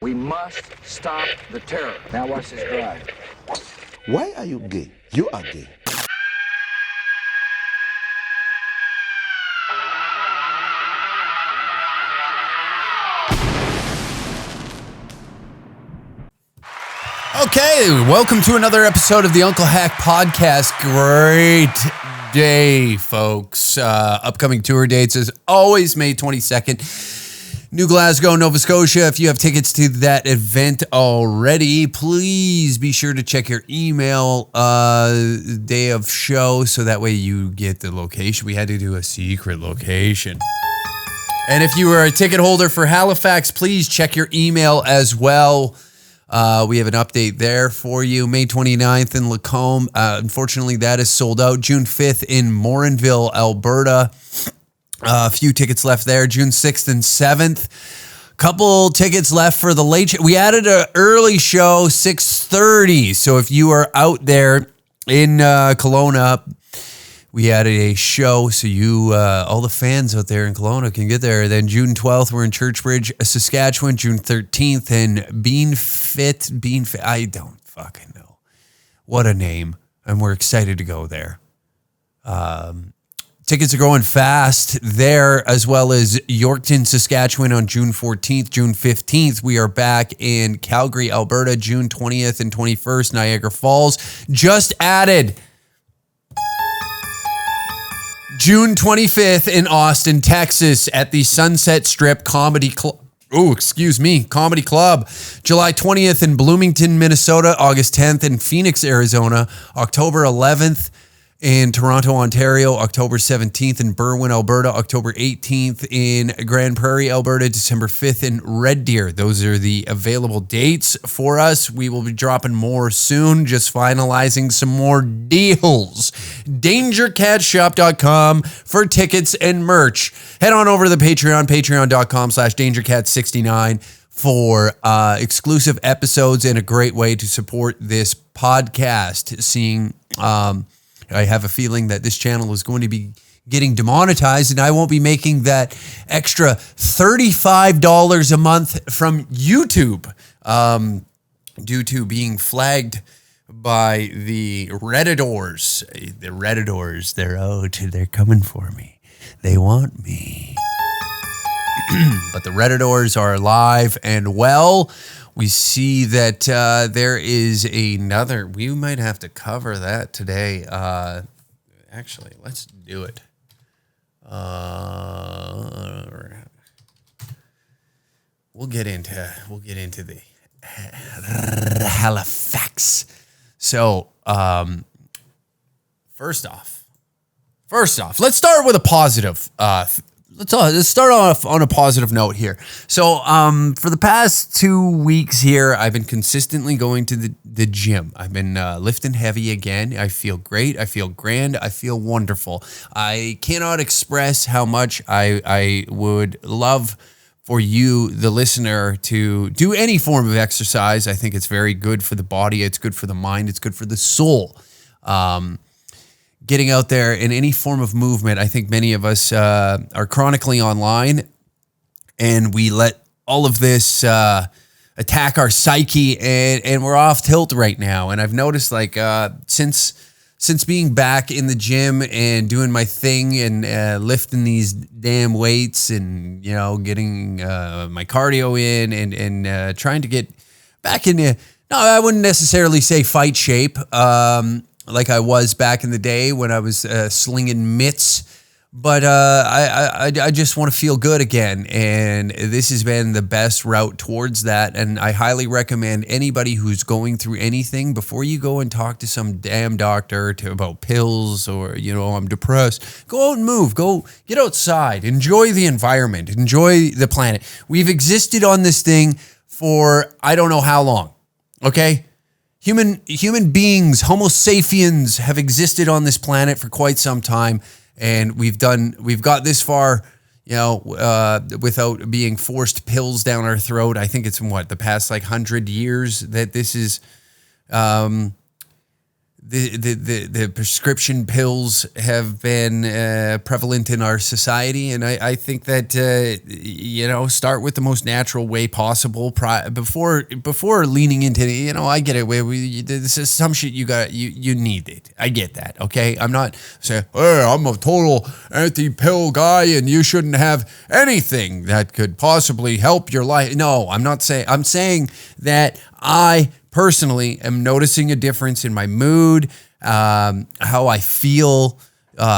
We must stop the terror. Now watch this drive. Why are you gay? You are gay. Okay, welcome to another episode of the Uncle Hack Podcast. Great day, folks. Upcoming tour dates is always May 22nd. New Glasgow, Nova Scotia. If you have tickets to that event already, please be sure to check your email day of show so that way you get the location. We had to do a secret location. And if you are a ticket holder for Halifax, please check your email as well. We have an update there for you. May 29th in Lacombe. Unfortunately, that is sold out. June 5th in Morinville, Alberta. A few tickets left there. June 6th and 7th. Couple tickets left for the late show. We added an early show, 6:30. So if you are out there in Kelowna, we added a show so you, all the fans out there in Kelowna can get there. Then June 12th, we're in Churchbridge, Saskatchewan. June 13th in Beanfit. I don't fucking know. What a name. And we're excited to go there. Tickets are going fast there, as well as Yorkton, Saskatchewan on June 14th. June 15th, we are back in Calgary, Alberta. June 20th and 21st, Niagara Falls. Just added June 25th in Austin, Texas at the Sunset Strip Comedy Club. Comedy Club. July 20th in Bloomington, Minnesota. August 10th in Phoenix, Arizona. October 11th in Toronto, Ontario. October 17th in Berwyn, Alberta. October 18th in Grand Prairie, Alberta. December 5th in Red Deer. Those are the available dates for us. We will be dropping more soon, just finalizing some more deals. DangerCatShop.com for tickets and merch. Head on over to the Patreon, patreon.com/DangerCat69 for exclusive episodes and a great way to support this podcast. I have a feeling that this channel is going to be getting demonetized and I won't be making that extra $35 a month from YouTube due to being flagged by the Redditors. The Redditors, they're coming for me. They want me. But the Redditors are alive and well. We see that there is another. We might have to cover that today. Actually, let's do it. We'll get into the Halifax. So, first off, let's start with a positive. Let's start off on a positive note here. So, for the past 2 weeks here, I've been consistently going to the gym. I've been lifting heavy again. I feel great. I feel grand. I feel wonderful. I cannot express how much I would love for you, the listener, to do any form of exercise. I think it's very good for the body. It's good for the mind. It's good for the soul. Getting out there in any form of movement. I think many of us are chronically online and we let all of this attack our psyche and we're off tilt right now. And I've noticed since being back in the gym and doing my thing and lifting these damn weights and, getting my cardio in and trying to get back into, no, I wouldn't necessarily say fight shape, like I was back in the day when I was slinging mitts. But I just want to feel good again. And this has been the best route towards that. And I highly recommend anybody who's going through anything, before you go and talk to some damn doctor about pills or, I'm depressed, go out and move. Go get outside. Enjoy the environment. Enjoy the planet. We've existed on this thing for I don't know how long. Okay? Human beings, Homo sapiens, have existed on this planet for quite some time, and we've got this far, without being forced pills down our throat. I think it's in the past 100 years that this is the prescription pills have been prevalent in our society, and I think that start with the most natural way possible before leaning into I get it. This is some shit you need it. I get that. Okay, I'm not saying hey, I'm a total anti-pill guy and you shouldn't have anything that could possibly help your life. No, I'm not saying. I'm saying that I personally am noticing a difference in my mood, how I feel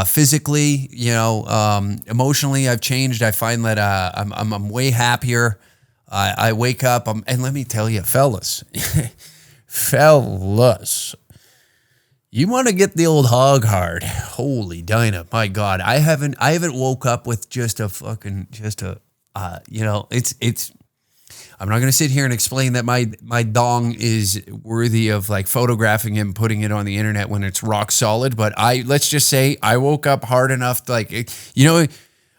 physically, emotionally. I've changed. I find that I'm way happier. I wake up, and let me tell you, fellas, you want to get the old hog hard. Holy Dinah, my God, I haven't woke up with it's. I'm not going to sit here and explain that my dong is worthy of like photographing it and putting it on the internet when it's rock solid. But let's just say I woke up hard enough to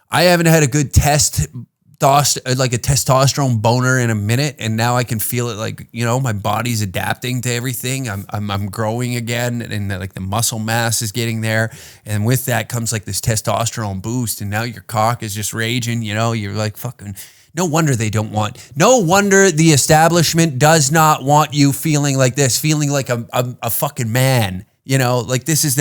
I haven't had a good testosterone boner in a minute, and now I can feel it my body's adapting to everything. I'm growing again, and the muscle mass is getting there, and with that comes like this testosterone boost, and now your cock is just raging. You're like fucking. No wonder the establishment does not want you feeling like this, feeling like a fucking man. This is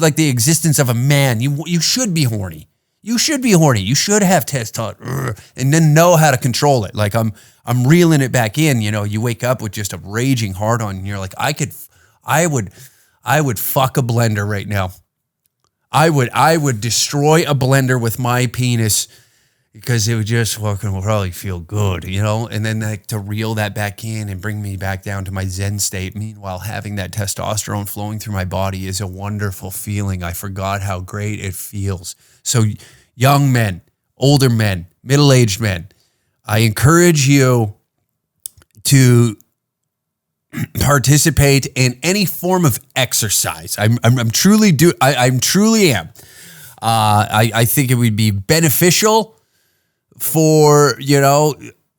like the existence of a man. You should be horny. You should be horny. You should have testosterone and then know how to control it. Like I'm reeling it back in. You wake up with just a raging hard on, and you're like, I would fuck a blender right now. I would destroy a blender with my penis. Because it would just fucking probably feel good, and then to reel that back in and bring me back down to my Zen state. Meanwhile, having that testosterone flowing through my body is a wonderful feeling. I forgot how great it feels. So young men, older men, middle-aged men, I encourage you to participate in any form of exercise. I truly am. I think it would be beneficial for,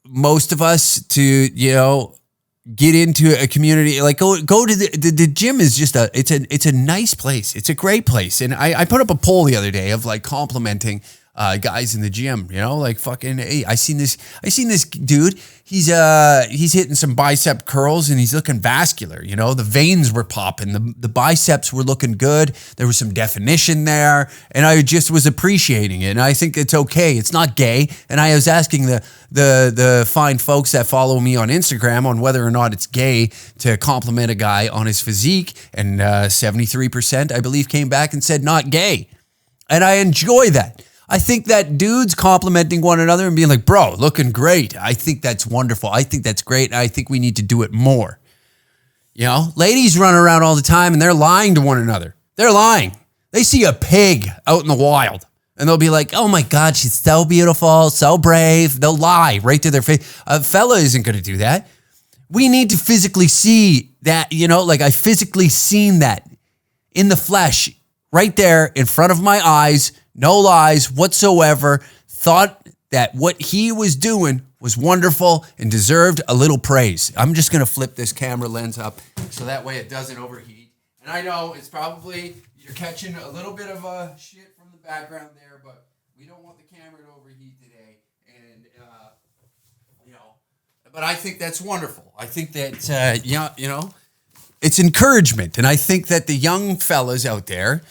most of us to, get into a community, like go to the gym is just it's a nice place. It's a great place. And I put up a poll the other day of like complimenting guys in the gym, fucking, hey, I seen this dude. He's hitting some bicep curls and he's looking vascular. The veins were popping, the biceps were looking good. There was some definition there, and I just was appreciating it. And I think it's okay. It's not gay. And I was asking the fine folks that follow me on Instagram on whether or not it's gay to compliment a guy on his physique, and 73%, I believe, came back and said not gay. And I enjoy that. I think that dudes complimenting one another and being like, bro, looking great. I think that's wonderful. I think that's great. And I think we need to do it more. Ladies run around all the time and they're lying to one another. They're lying. They see a pig out in the wild and they'll be like, oh my God, she's so beautiful, so brave. They'll lie right to their face. A fella isn't going to do that. We need to physically see that, I physically seen that in the flesh right there in front of my eyes. No lies whatsoever. Thought that what he was doing was wonderful and deserved a little praise. I'm just going to flip this camera lens up so that way it doesn't overheat. And I know it's probably, you're catching a little bit of shit from the background there, but we don't want the camera to overheat today. And, but I think that's wonderful. I think that, it's encouragement. And I think that the young fellas out there,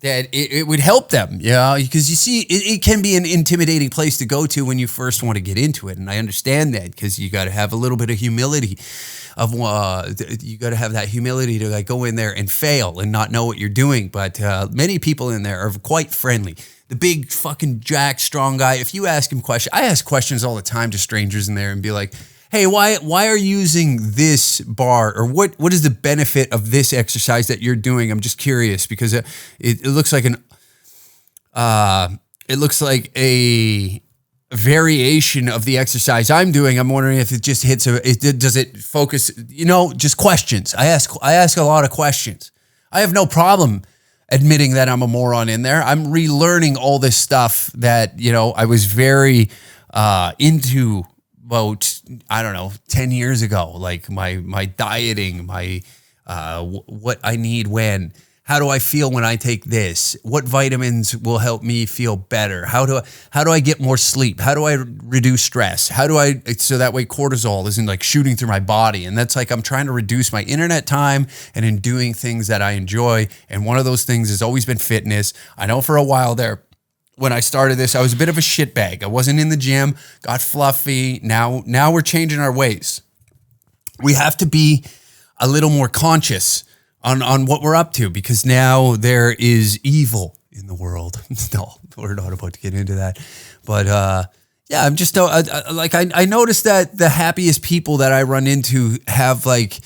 that it would help them, because you see, it can be an intimidating place to go to when you first want to get into it. And I understand that, because you got to have a little bit of humility you got to have that humility to like go in there and fail and not know what you're doing. But many people in there are quite friendly. The big fucking jack strong guy, if you ask him questions, I ask questions all the time to strangers in there and be like, hey, why are you using this bar, or what is the benefit of this exercise that you're doing? I'm just curious, because it looks like a variation of the exercise I'm doing. I'm wondering if it just does it focus, just questions. I ask a lot of questions. I have no problem admitting that I'm a moron in there. I'm relearning all this stuff that, I was very into about, 10 years ago, like my dieting, my what I need when. How do I feel when I take this? What vitamins will help me feel better? How do I get more sleep? How do I reduce stress? So that way cortisol isn't like shooting through my body? And that's like, I'm trying to reduce my internet time and in doing things that I enjoy. And one of those things has always been fitness. I know for a while there, when I started this, I was a bit of a shitbag. I wasn't in the gym, got fluffy. Now we're changing our ways. We have to be a little more conscious on what we're up to, because now there is evil in the world. No, we're not about to get into that. But yeah, I'm just I noticed that the happiest people that I run into have like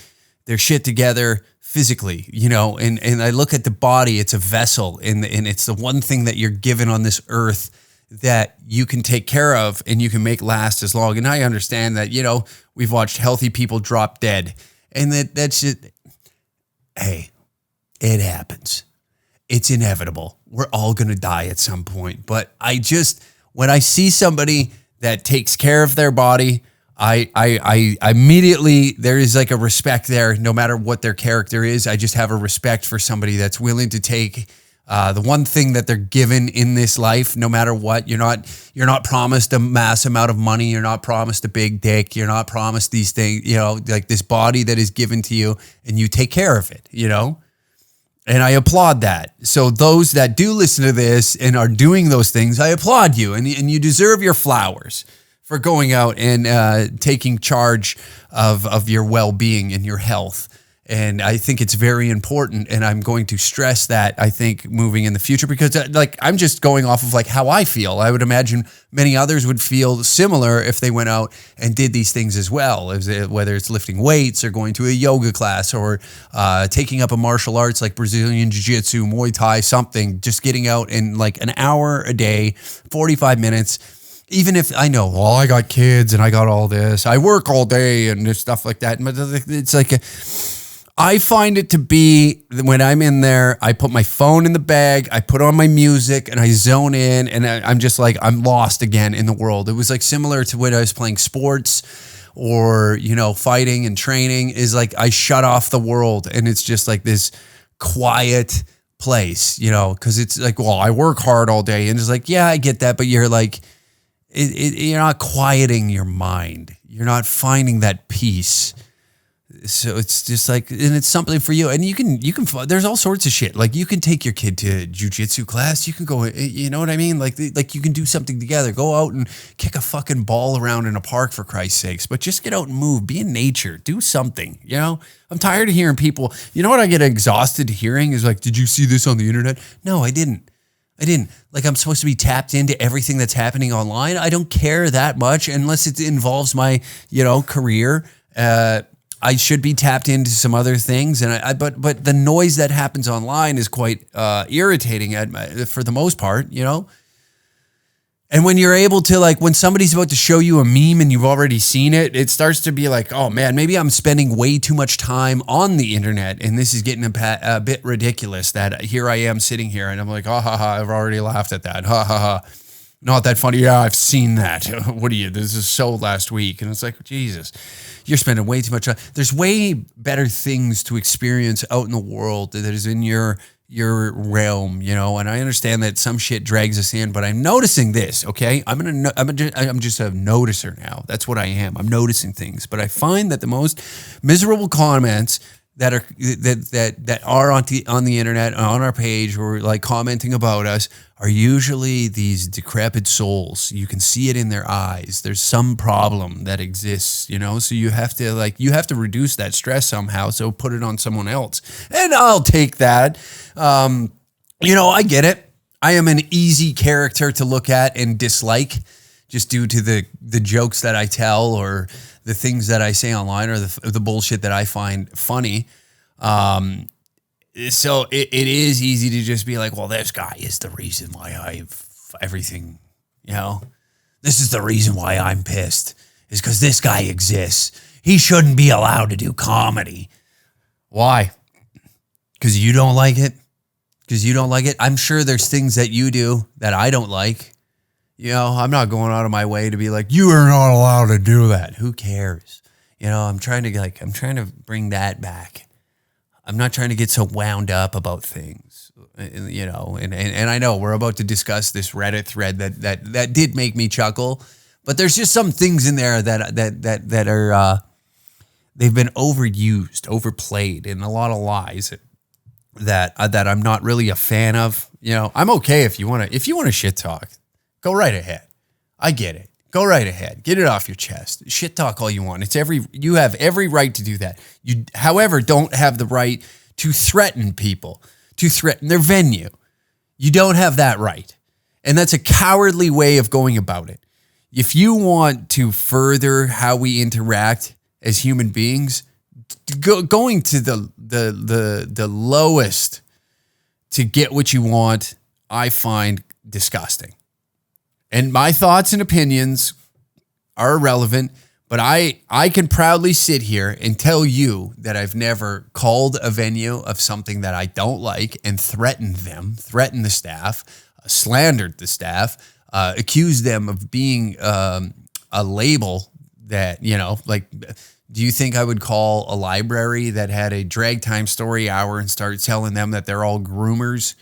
their shit together physically, you know, and I look at the body, it's a vessel, and it's the one thing that you're given on this earth that you can take care of and you can make last as long. And I understand that, you know, we've watched healthy people drop dead, and that's it. Hey, it happens. It's inevitable. We're all going to die at some point. But when I see somebody that takes care of their body, I immediately, there is like a respect there, no matter what their character is. I just have a respect for somebody that's willing to take the one thing that they're given in this life, no matter what. You're not promised a mass amount of money. You're not promised a big dick. You're not promised these things, you know, like this body that is given to you, and you take care of it, you know? And I applaud that. So those that do listen to this and are doing those things, I applaud you, and you deserve your flowers for going out and taking charge of your well-being and your health. And I think it's very important, and I'm going to stress that, I think, moving in the future, because like I'm just going off of like how I feel. I would imagine many others would feel similar if they went out and did these things as well, whether it's lifting weights or going to a yoga class or taking up a martial arts like Brazilian Jiu-Jitsu, Muay Thai, something, just getting out in like an hour a day, 45 minutes. Even if I know, well, I got kids and I got all this, I work all day and there's stuff like that. But it's like, I find it to be, when I'm in there, I put my phone in the bag, I put on my music, and I zone in, and I'm just like, I'm lost again in the world. It was like similar to when I was playing sports or, you know, fighting and training, is like I shut off the world, and it's just like this quiet place, you know, because it's like, well, I work hard all day, and it's like, yeah, I get that, but you're like, you're not quieting your mind. You're not finding that peace. So it's just like, and it's something for you. And you can, there's all sorts of shit. Like you can take your kid to jiu-jitsu class. You can go, you know what I mean? Like you can do something together. Go out and kick a fucking ball around in a park, for Christ's sakes. But just get out and move. Be in nature. Do something, you know? I'm tired of hearing people. You know what I get exhausted hearing is like, did you see this on the internet? No, I didn't. Like, I'm supposed to be tapped into everything that's happening online. I don't care that much unless it involves my, you know, career. I should be tapped into some other things, and but the noise that happens online is quite irritating for the most part, you know. And when you're able to, like, when somebody's about to show you a meme and you've already seen it, it starts to be like, oh man, maybe I'm spending way too much time on the internet, and this is getting a bit ridiculous. That here I am sitting here, and I'm like, oh ha ha, I've already laughed at that, ha ha ha. Not that funny. Yeah, I've seen that. What are you? This is so last week. And it's like, Jesus, you're spending way too much time. There's way better things to experience out in the world that is in your realm, you know. And I understand that some shit drags us in, but I'm noticing this, okay? I'm just a noticer now. That's what I am. I'm noticing things. But I find that the most miserable comments that are on the internet, on our page, or like commenting about us, are usually these decrepit souls. You can see it in their eyes. There's some problem that exists, you know? So you have to reduce that stress somehow. So put it on someone else. And I'll take that. You know, I get it. I am an easy character to look at and dislike, just due to the jokes that I tell, or the things that I say online, or the bullshit that I find funny. So it is easy to just be like, well, this guy is the reason why I've everything, you know, this is the reason why I'm pissed, is because this guy exists. He shouldn't be allowed to do comedy. Why? Because you don't like it? Because you don't like it? I'm sure there's things that you do that I don't like. You know, I'm not going out of my way to be like, you are not allowed to do that. Who cares? You know, I'm trying to bring that back. I'm not trying to get so wound up about things, you know. And I know we're about to discuss this Reddit thread that did make me chuckle, but there's just some things in there that are they've been overused, overplayed, and a lot of lies that I'm not really a fan of. You know, I'm okay if you want to shit talk, go right ahead. I get it. Go right ahead. Get it off your chest. Shit talk all you want. You have every right to do that. You, however, don't have the right to threaten people, to threaten their venue. You don't have that right. And that's a cowardly way of going about it. If you want to further how we interact as human beings, going to the lowest to get what you want, I find disgusting. And my thoughts and opinions are irrelevant, but I can proudly sit here and tell you that I've never called a venue of something that I don't like and threatened the staff, slandered the staff, accused them of being a label that, you know, like, do you think I would call a library that had a drag time story hour and start telling them that they're all groomers?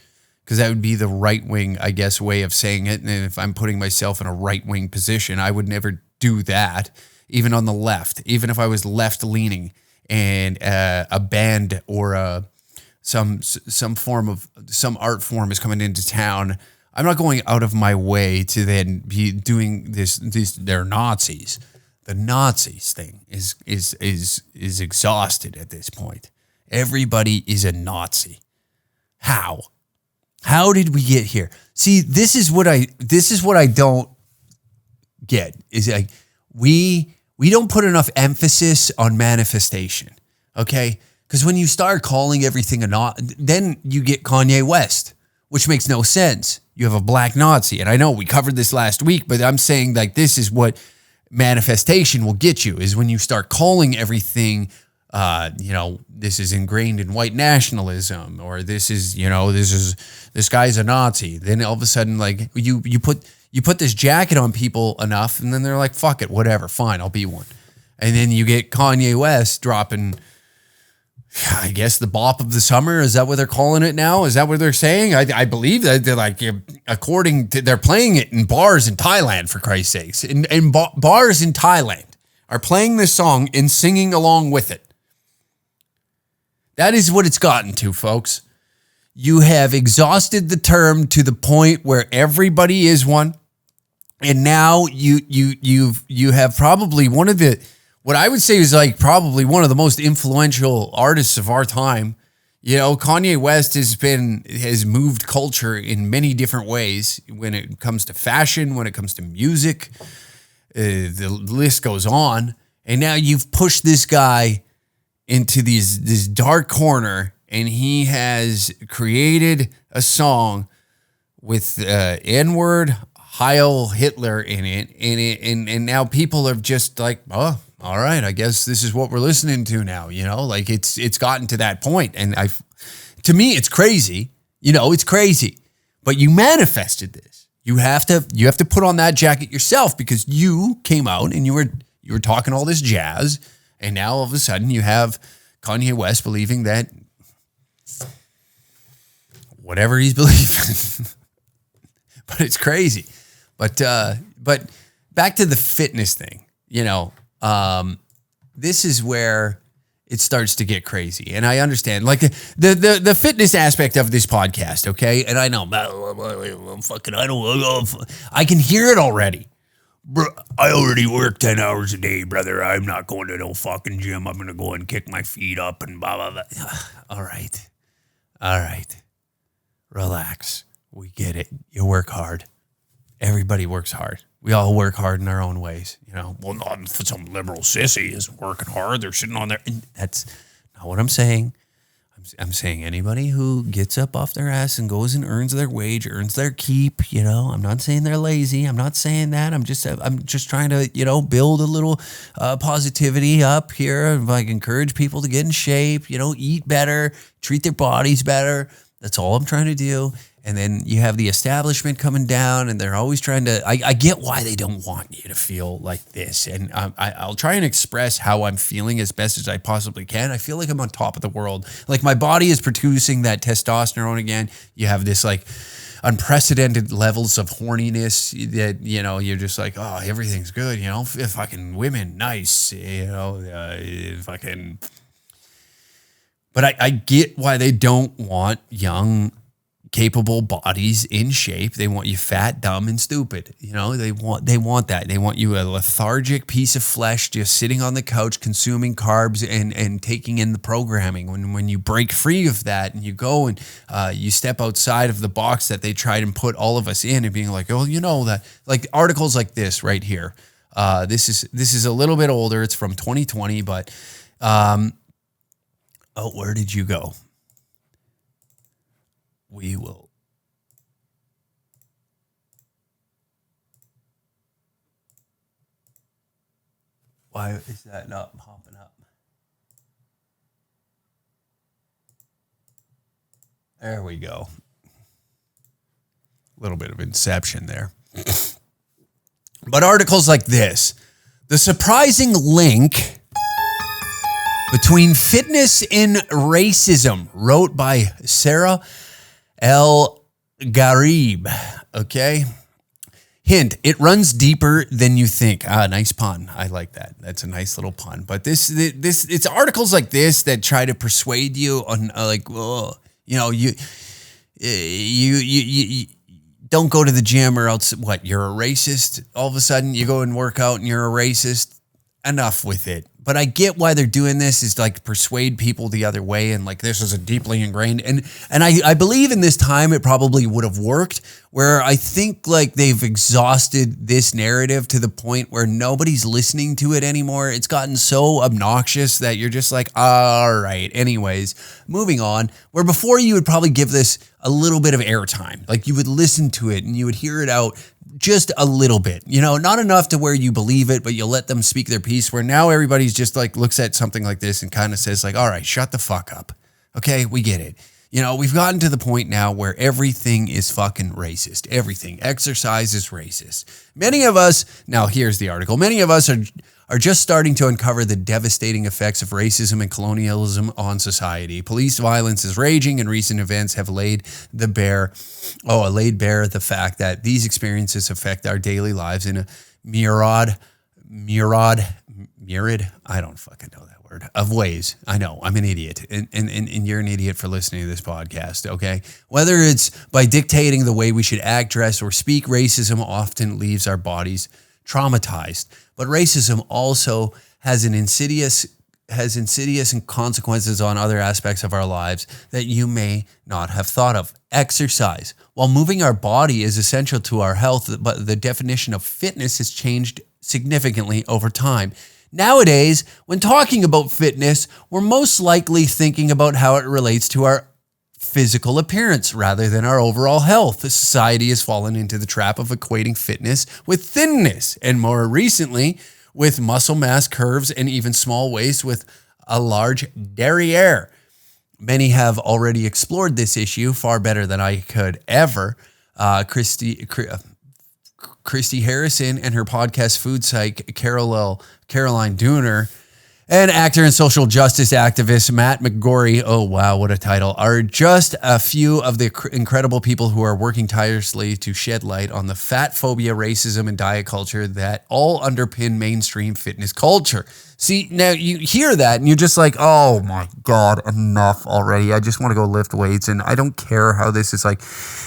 Because that would be the right-wing, I guess, way of saying it. And if I'm putting myself in a right-wing position, I would never do that, even on the left. Even if I was left-leaning and a band or some art form is coming into town, I'm not going out of my way to then be doing this. They're Nazis. The Nazis thing is exhausted at this point. Everybody is a Nazi. How did we get here? See, this is what I don't get. Is like we don't put enough emphasis on manifestation. Okay? Because when you start calling everything a Nazi, then you get Kanye West, which makes no sense. You have a black Nazi. And I know we covered this last week, but I'm saying like this is what manifestation will get you, is when you start calling everything this is ingrained in white nationalism, or this guy's a Nazi. Then all of a sudden, like you put this jacket on people enough, and then they're like, fuck it, whatever, fine, I'll be one. And then you get Kanye West dropping, I guess, the bop of the summer. Is that what they're calling it now? Is that what they're saying? I believe that they're like, according to, they're playing it in bars in Thailand, for Christ's sakes. Bars in Thailand are playing this song and singing along with it. That is what it's gotten to, folks. You have exhausted the term to the point where everybody is one. And now you have probably one of the, what I would say is like probably one of the most influential artists of our time. You know, Kanye West has moved culture in many different ways when it comes to fashion, when it comes to music. The list goes on. And now you've pushed this guy into this dark corner, and he has created a song with N-word, Heil Hitler in it, and now people are just like, oh, all right, I guess this is what we're listening to now. You know, like it's gotten to that point, and to me, it's crazy. You know, it's crazy, but you manifested this. You have to put on that jacket yourself, because you came out and you were talking all this jazz. And now all of a sudden you have Kanye West believing that whatever he's believing, but it's crazy. But back to the fitness thing, you know, this is where it starts to get crazy. And I understand like the fitness aspect of this podcast. Okay. And I know, I can hear it already. Bro, I already work 10 hours a day, brother. I'm not going to no fucking gym. I'm going to go and kick my feet up and blah, blah, blah. All right. Relax. We get it. You work hard. Everybody works hard. We all work hard in our own ways. You know, well, not some liberal sissy isn't working hard. They're sitting on there. And that's not what I'm saying. I'm saying anybody who gets up off their ass and goes and earns their wage, earns their keep, you know, I'm not saying they're lazy. I'm not saying that. I'm just trying to, you know, build a little positivity up here. Like encourage people to get in shape, you know, eat better, treat their bodies better. That's all I'm trying to do. And then you have the establishment coming down, and they're always trying to. I get why they don't want you to feel like this, and I'll try and express how I'm feeling as best as I possibly can. I feel like I'm on top of the world. Like my body is producing that testosterone again. You have this like unprecedented levels of horniness that, you know, you're just like, oh, everything's good, you know, fucking women, nice, you know, fucking. But I get why they don't want young, capable bodies in shape. They want you fat, dumb, and stupid. You know, they want that. They want you a lethargic piece of flesh just sitting on the couch consuming carbs and taking in the programming. When you break free of that and you go and you step outside of the box that they tried and put all of us in, and being like, oh, you know, that, like articles like this right here. This is a little bit older. It's from 2020, but where did you go? We will. Why is that not popping up? There we go. A little bit of inception there. But articles like this, the surprising link between fitness and racism, wrote by Sarah El Garib, okay? Hint, it runs deeper than you think. Nice pun. I like that. That's a nice little pun. But this it's articles like this that try to persuade you on like, oh, you know, you don't go to the gym or else what, you're a racist. All of a sudden you go and work out and you're a racist. Enough with it. But I get why they're doing this, is like persuade people the other way, and like this is a deeply ingrained, and I believe in this time it probably would have worked, where I think like they've exhausted this narrative to the point where nobody's listening to it anymore. It's gotten so obnoxious that you're just like, all right, anyways, moving on. Where before you would probably give this a little bit of airtime, like you would listen to it and you would hear it out just a little bit, you know, not enough to where you believe it, but you'll let them speak their piece, where now everybody's just like looks at something like this and kind of says like, all right, shut the fuck up. Okay, we get it. You know, we've gotten to the point now where everything is fucking racist. Everything. Exercise is racist. Many of us, now here's the article, many of us are just starting to uncover the devastating effects of racism and colonialism on society. Police violence is raging, and recent events have laid bare the fact that these experiences affect our daily lives in a myriad, I don't fucking know that word, of ways. I know, I'm an idiot, and you're an idiot for listening to this podcast, okay? Whether it's by dictating the way we should act, dress, or speak, racism often leaves our bodies traumatized. But racism also has insidious consequences on other aspects of our lives that you may not have thought of. Exercise. While moving our body is essential to our health, but the definition of fitness has changed significantly over time. Nowadays, when talking about fitness, we're most likely thinking about how it relates to our physical appearance rather than our overall health. The society has fallen into the trap of equating fitness with thinness, and more recently, with muscle mass, curves, and even small waist with a large derriere. Many have already explored this issue far better than I could ever. Christy Harrison and her podcast Food Psych, Caroline Dooner, and actor and social justice activist Matt McGorry, oh wow, what a title, are just a few of the incredible people who are working tirelessly to shed light on the fat phobia, racism, and diet culture that all underpin mainstream fitness culture. See, now you hear that and you're just like, oh my God, enough already. I just want to go lift weights, and I don't care how this is like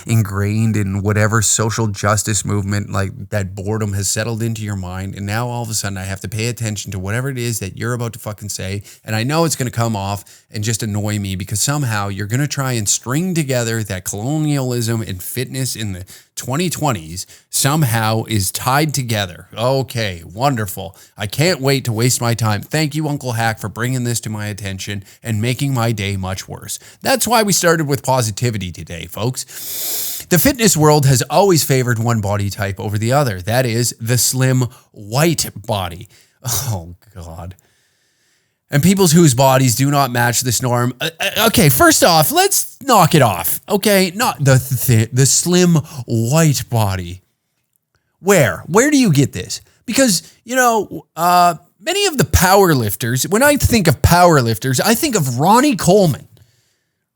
ingrained in whatever social justice movement, like that boredom has settled into your mind. And now all of a sudden I have to pay attention to whatever it is that you're about to fucking say. And I know it's going to come off and just annoy me because somehow you're going to try and string together that colonialism and fitness in the 2020s somehow is tied together. Okay, wonderful. I can't wait to waste my time. Thank you, Uncle Hack, for bringing this to my attention and making my day much worse. That's why we started with positivity today, folks. The fitness world has always favored one body type over the other. That is the slim white body. Oh, God. and people's whose bodies do not match this norm. Okay, first off, let's knock it off. Okay, not the slim white body. Where do you get this? Because, many of the power lifters, when I think of power lifters, I think of Ronnie Coleman,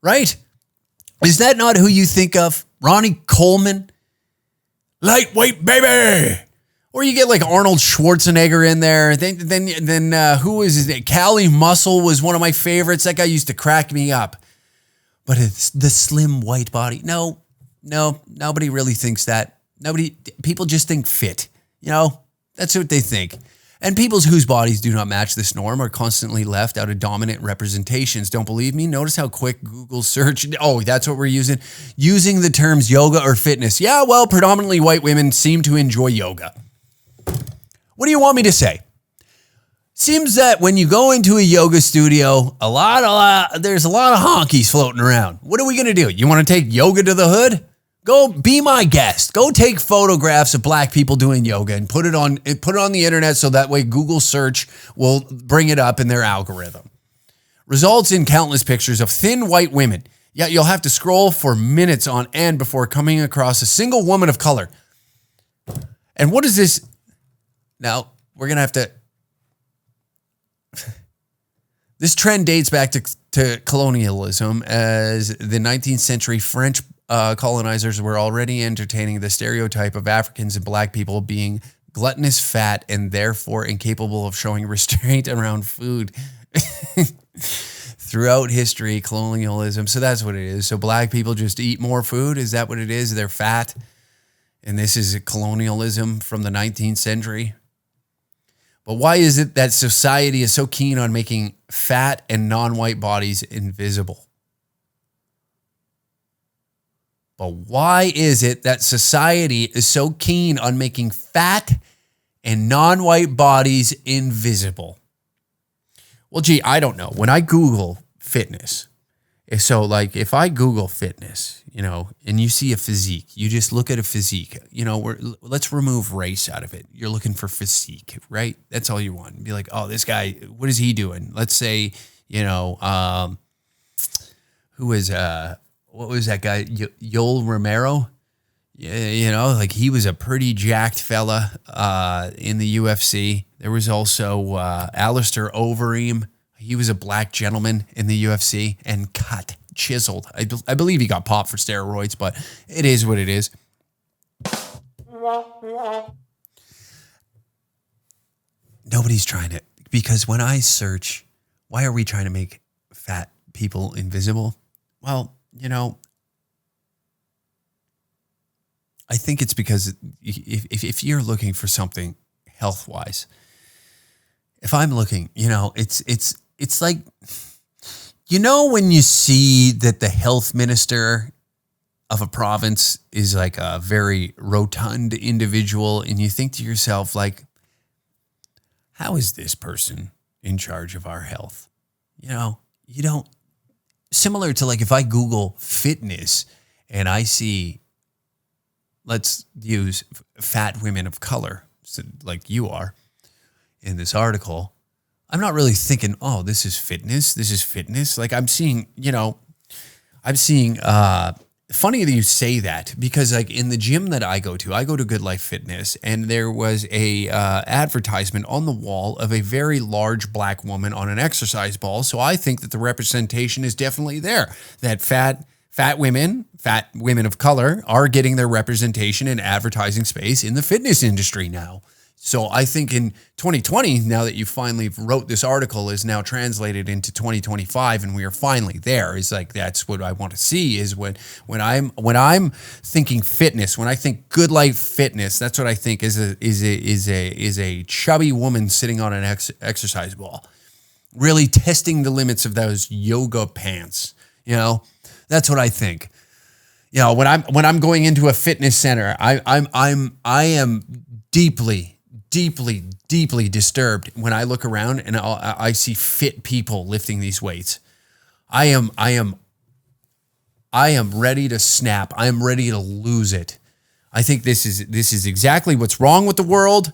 right? Is that not who you think of? Ronnie Coleman? Lightweight, baby! Or you get like Arnold Schwarzenegger in there. Then who is it? Cali Muscle was one of my favorites. That guy used to crack me up. But it's the slim white body. No, nobody really thinks that. People just think fit. That's what they think. And people's whose bodies do not match this norm are constantly left out of dominant representations. Don't believe me? Notice how quick Google search. Oh, that's what we're using. Using the terms yoga or fitness. Yeah, well, predominantly white women seem to enjoy yoga. What do you want me to say? Seems that when you go into a yoga studio, there's a lot of honkies floating around. What are we going to do? You want to take yoga to the hood? Go be my guest. Go take photographs of black people doing yoga and put it on the internet so that way Google search will bring it up in their algorithm. Results in countless pictures of thin white women. Yet you'll have to scroll for minutes on end before coming across a single woman of color. And what is this? Now, we're going to have to... This trend dates back to colonialism, as the 19th century French colonizers were already entertaining the stereotype of Africans and black people being gluttonous, fat, and therefore incapable of showing restraint around food. Throughout history, colonialism. So that's what it is. So black people just eat more food. Is that what it is? They're fat. And this is colonialism from the 19th century. But why is it that society is so keen on making fat and non-white bodies invisible? But why is it that society is so keen on making fat and non-white bodies invisible? Well, gee, I don't know. When I Google fitness, if I Google fitness, and you see a physique, you just look at a physique, let's remove race out of it. You're looking for physique, right? That's all you want. Be like, oh, this guy, what is he doing? Let's say, what was that guy? Yoel Romero? Yeah, he was a pretty jacked fella in the UFC. There was also Alistair Overeem. He was a black gentleman in the UFC and cut, chiseled. I believe he got popped for steroids, but it is what it is. Nobody's trying to, because when I search, why are we trying to make fat people invisible? Well, I think it's because if you're looking for something health-wise, if I'm looking, it's like, when you see that the health minister of a province is like a very rotund individual, and you think to yourself, like, how is this person in charge of our health? You don't, similar to like if I Google fitness and I see, let's use fat women of color, so like you are in this article, I'm not really thinking, oh, this is fitness. This is fitness. Like I'm seeing, funny that you say that, because like in the gym that I go to Good Life Fitness, and there was a advertisement on the wall of a very large black woman on an exercise ball. So I think that the representation is definitely there, that fat women of color are getting their representation in advertising space in the fitness industry now. So I think in 2020, now that you finally wrote this article, is now translated into 2025, and we are finally there. Is like, that's what I want to see, is when I'm thinking fitness, when I think Good Life Fitness, that's what I think is a chubby woman sitting on an exercise ball, really testing the limits of those yoga pants. That's what I think. When I'm going into a fitness center, I am deeply disturbed when I look around and I see fit people lifting these weights. I am ready to snap. I am ready to lose it. I think this is exactly what's wrong with the world.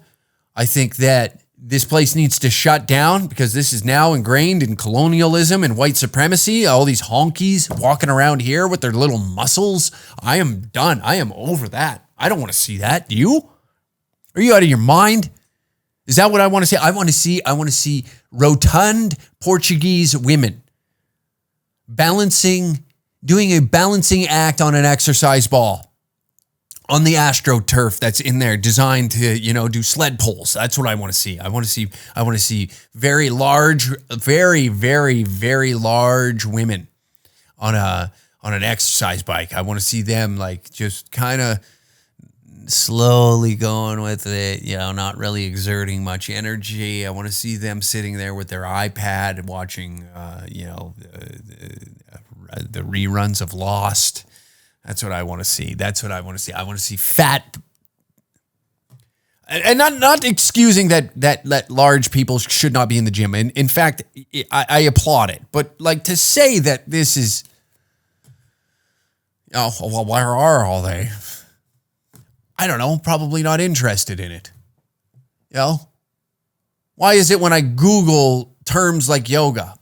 I think that this place needs to shut down because this is now ingrained in colonialism and white supremacy. All these honkies walking around here with their little muscles. I am done. I am over that. I don't want to see that. Do you? Are you out of your mind? Is that what I want to see? I want to see rotund Portuguese women doing a balancing act on an exercise ball on the AstroTurf that's in there, designed to, do sled pulls. That's what I want to see. I want to see very large, very, very, very large women on an exercise bike. I want to see them like just kind of slowly going with it, not really exerting much energy. I want to see them sitting there with their iPad watching, the reruns of Lost. That's what I want to see. I want to see fat, and not excusing that large people should not be in the gym. And in fact, I applaud it. But like to say that this is, well, where are all they? I don't know, probably not interested in it. Why is it when I Google terms like yoga?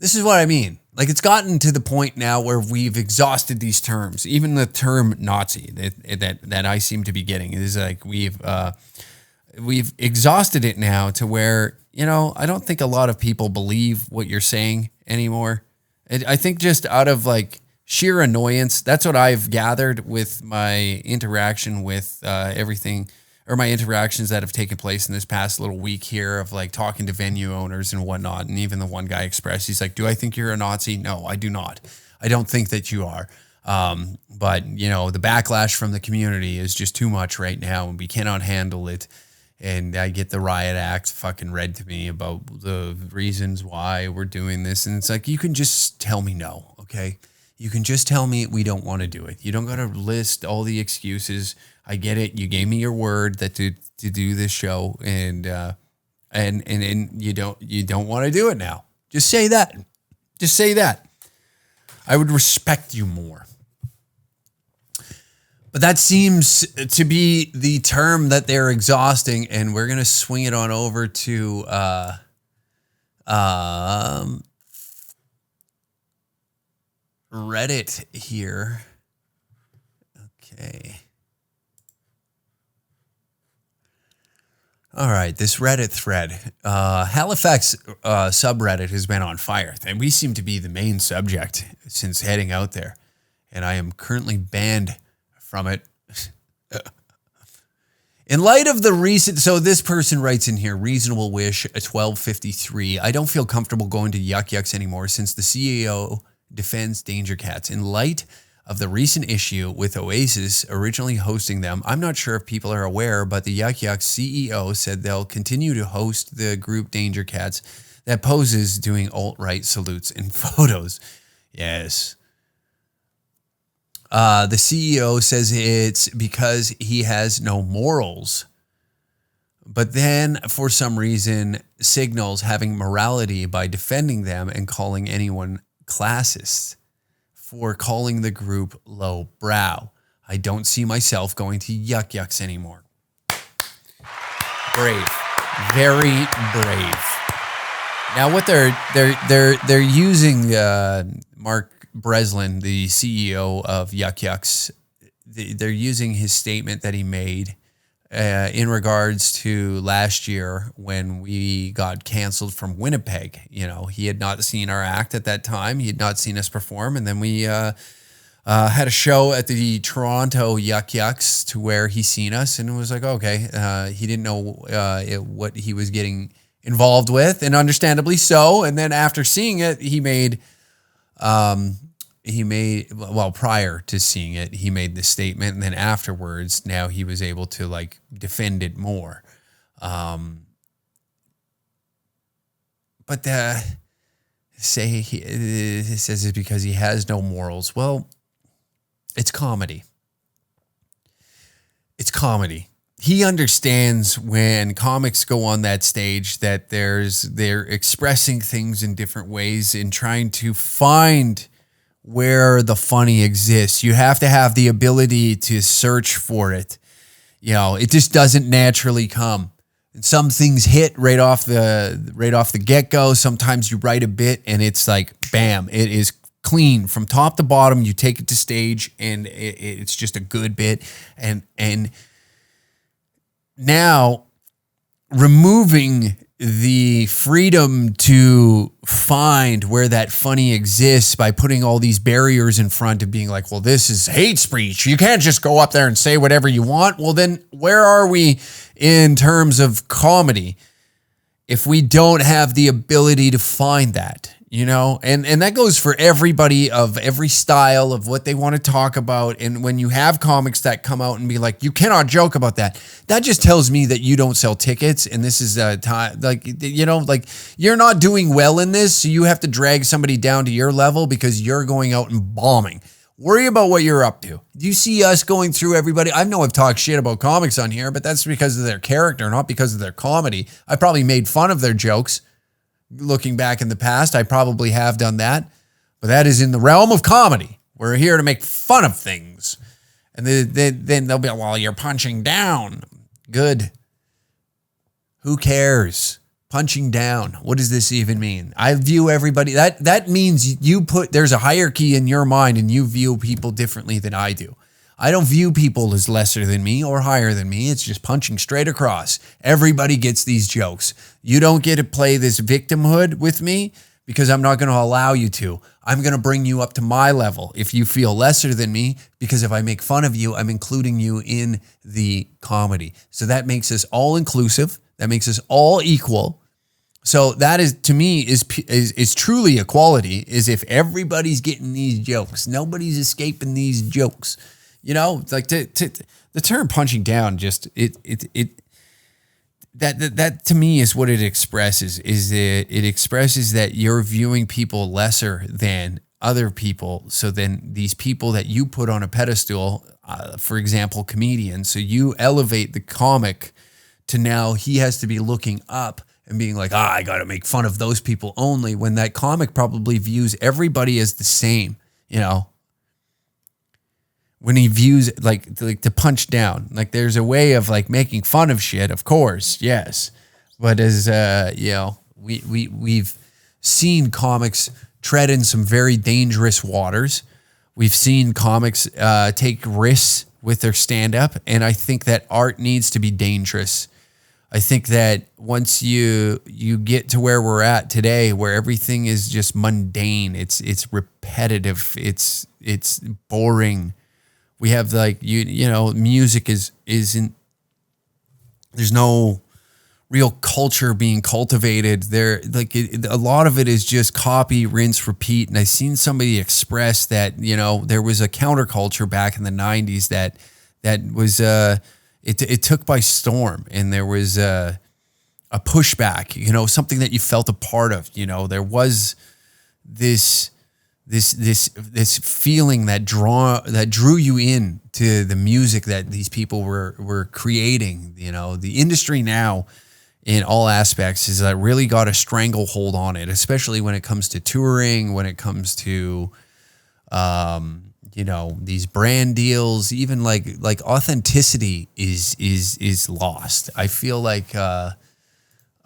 This is what I mean. Like, it's gotten to the point now where we've exhausted these terms. Even the term Nazi that I seem to be getting is like we've exhausted it now to where, I don't think a lot of people believe what you're saying anymore. I think just out of like sheer annoyance. That's what I've gathered with my interaction with everything, or my interactions that have taken place in this past little week here of like talking to venue owners and whatnot. And even the one guy expressed, he's like, do I think you're a Nazi? No, I do not. I don't think that you are. But the backlash from the community is just too much right now and we cannot handle it. And I get the riot act fucking read to me about the reasons why we're doing this. And it's like, you can just tell me no. Okay. You can just tell me we don't want to do it. You don't got to list all the excuses. I get it. You gave me your word that to do this show, and you don't want to do it now. Just say that. Just say that. I would respect you more. But that seems to be the term that they're exhausting, and we're gonna swing it on over to Reddit here. Okay. All right, this Reddit thread. Halifax subreddit has been on fire, and we seem to be the main subject since heading out there. And I am currently banned from it. In light of the recent, so this person writes in here, reasonable wish, 1253. I don't feel comfortable going to Yuck Yucks anymore since the CEO defends Danger Cats. In light of the recent issue with Oasis originally hosting them, I'm not sure if people are aware, but the Yuck Yucks CEO said they'll continue to host the group Danger Cats that poses doing alt-right salutes and photos. Yes. The CEO says it's because he has no morals, but then for some reason signals having morality by defending them and calling anyone classist for calling the group low brow. I don't see myself going to Yuck Yucks anymore. Brave, very brave. Now what they're using Mark Breslin, the CEO of Yuck Yucks, they're using his statement that he made in regards to last year when we got canceled from Winnipeg. He had not seen our act at that time. He had not seen us perform. And then we had a show at the Toronto Yuck Yucks to where he seen us and was like, okay, he didn't know what he was getting involved with, and understandably so. And then after seeing it, prior to seeing it, he made this statement, and then afterwards, now he was able to like defend it more. But say he says it's because he has no morals. Well, it's comedy. It's comedy. He understands when comics go on that stage that they're expressing things in different ways and trying to find where the funny exists. You have to have the ability to search for it. It just doesn't naturally come. And some things hit right off the get-go. Sometimes you write a bit and it's like, bam, it is clean from top to bottom. You take it to stage and it's just a good bit. And now removing the freedom to find where that funny exists by putting all these barriers in front of being like, well, this is hate speech. You can't just go up there and say whatever you want. Well, then where are we in terms of comedy if we don't have the ability to find that? You know, and that goes for everybody of every style of what they want to talk about. And when you have comics that come out and be like, you cannot joke about that, that just tells me that you don't sell tickets. And this is a time, like, you know, like you're not doing well in this. So you have to drag somebody down to your level because you're going out and bombing. Worry about what you're up to. Do you see us going through everybody? I know I've talked shit about comics on here, but that's because of their character, not because of their comedy. I probably made fun of their jokes. Looking back in the past, I probably have done that, but that is in the realm of comedy. We're here to make fun of things. And then they'll be like, well, you're punching down. Good. Who cares? Punching down. What does this even mean? I view everybody, that means there's a hierarchy in your mind and you view people differently than I do. I don't view people as lesser than me or higher than me. It's just punching straight across. Everybody gets these jokes. You don't get to play this victimhood with me because I'm not going to allow you to. I'm going to bring you up to my level if you feel lesser than me, because if I make fun of you, I'm including you in the comedy. So that makes us all inclusive. That makes us all equal. So that is, to me, is truly equality, is if everybody's getting these jokes. Nobody's escaping these jokes. You know, like the term punching down, just that to me is what it expresses. Is that it expresses that you're viewing people lesser than other people. So then these people that you put on a pedestal, for example, comedians. So you elevate the comic to now he has to be looking up and being like, I got to make fun of those people only, when that comic probably views everybody as the same. You know. When he views like to punch down, like there's a way of like making fun of shit, of course, yes, but as you know, we've seen comics tread in some very dangerous waters. We've seen comics take risks with their stand-up, and I think that art needs to be dangerous. I think that once you get to where we're at today, where everything is just mundane, it's repetitive, it's boring. We have like, you know, music isn't, there's no real culture being cultivated there. Like a lot of it is just copy, rinse, repeat. And I seen somebody express that, you know, there was a counterculture back in the 90s that was, it took by storm, and there was a pushback, you know, something that you felt a part of. You know, there was this feeling that drew you in to the music that these people were creating. You know, the industry now in all aspects is really got a stranglehold on it, especially when it comes to touring, when it comes to, you know, these brand deals, even like authenticity is lost. I feel like a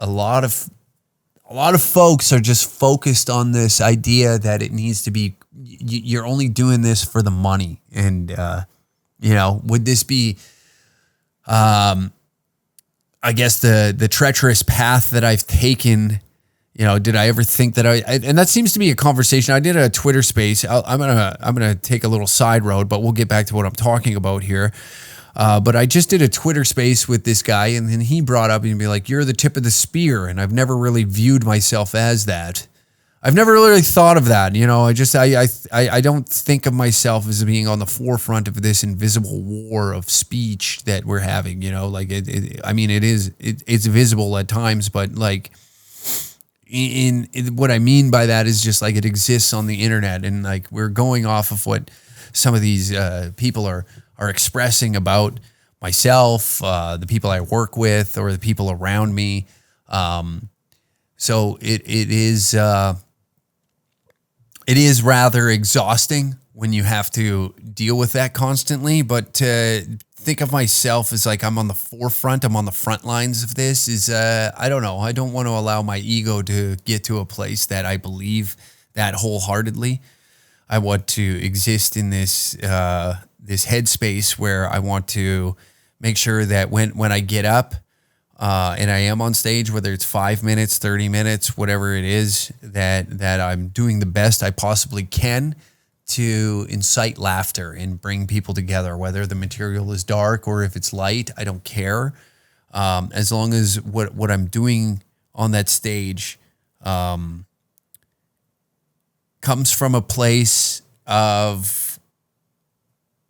lot of folks are just focused on this idea that it needs to be, you're only doing this for the money. And, you know, would this be, I guess the treacherous path that I've taken? You know, did I ever think that and that seems to be a conversation. I did a Twitter space. I'm going to take a little side road, but we'll get back to what I'm talking about here. But I just did a Twitter space with this guy, and then he brought up and be like, you're the tip of the spear. And I've never really viewed myself as that. I've never really thought of that. You know, I don't think of myself as being on the forefront of this invisible war of speech that we're having, you know, like it's visible at times, but like in what I mean by that is just like it exists on the internet, and like we're going off of what some of these people are expressing about myself, the people I work with, or the people around me. So it is rather exhausting when you have to deal with that constantly. But think of myself as like I'm on the forefront, I'm on the front lines of this, is I don't know. I don't want to allow my ego to get to a place that I believe that wholeheartedly. I want to exist in this this headspace where I want to make sure that when I get up and I am on stage, whether it's 5 minutes, 30 minutes, whatever it is, that I'm doing the best I possibly can to incite laughter and bring people together, whether the material is dark or if it's light, I don't care. As long as what I'm doing on that stage comes from a place of,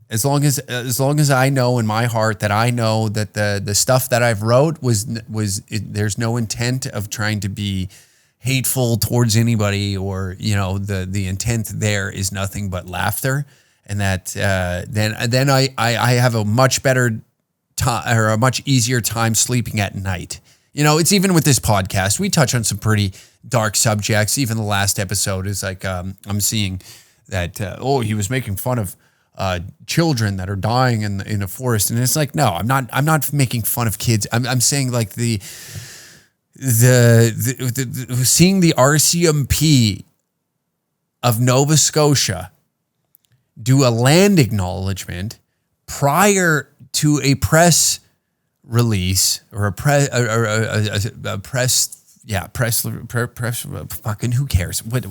as long as I know in my heart that I know that the stuff that I've wrote there's no intent of trying to be hateful towards anybody, or the intent there is nothing but laughter, and that then I have a much better time, or a much easier time sleeping at night. It's even with this podcast, we touch on some pretty dark subjects. Even the last episode is like I'm seeing that he was making fun of children that are dying in a forest, and it's like, no, I'm not making fun of kids. I'm saying like the seeing the RCMP of Nova Scotia do a land acknowledgement prior to a press release, or a press fucking, who cares? What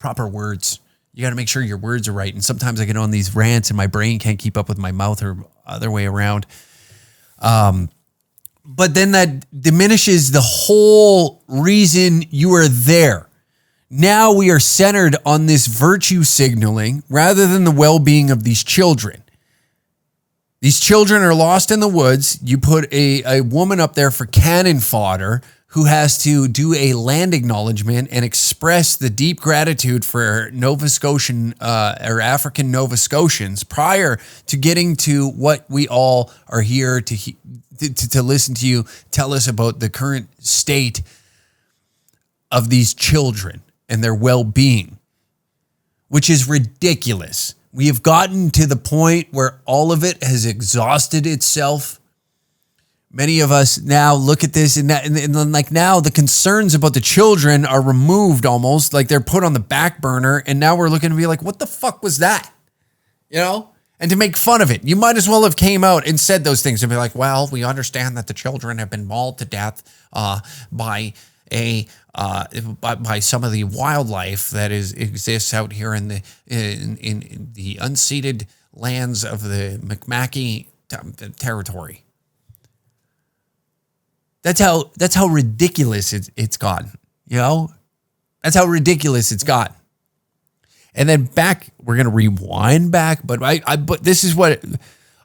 proper words? You got to make sure your words are right. And sometimes I get on these rants and my brain can't keep up with my mouth, or other way around. But then that diminishes the whole reason you are there. Now we are centered on this virtue signaling rather than the well-being of these children. These children are lost in the woods. You put a woman up there for cannon fodder who has to do a land acknowledgement and express the deep gratitude for Nova Scotian or African Nova Scotians prior to getting to what we all are here to listen to you tell us about the current state of these children and their well-being, which is ridiculous. We have gotten to the point where all of it has exhausted itself. Many of us now look at this and like now the concerns about the children are removed, almost like they're put on the back burner. And now we're looking to be like, what the fuck was that? And to make fun of it. You might as well have came out and said those things and be like, well, we understand that the children have been mauled to death by some of the wildlife that exists out here in the unceded lands of the Mi'kmaq territory. That's how ridiculous it's gotten. That's how ridiculous it's gotten. And then back, we're gonna rewind back, but but this is what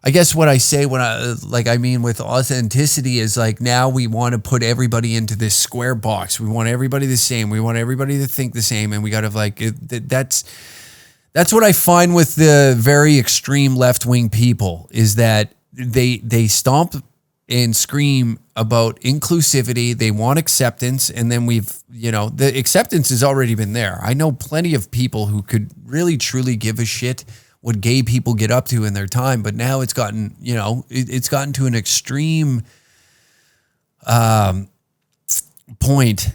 I guess what I say when I mean with authenticity is like, now we want to put everybody into this square box. We want everybody the same. We want everybody to think the same, and we got to that's what I find with the very extreme left-wing people is that they stomp and scream about inclusivity. They want acceptance. And then the acceptance has already been there. I know plenty of people who could really, truly give a shit what gay people get up to in their time. But now it's gotten, it's gotten to an extreme point.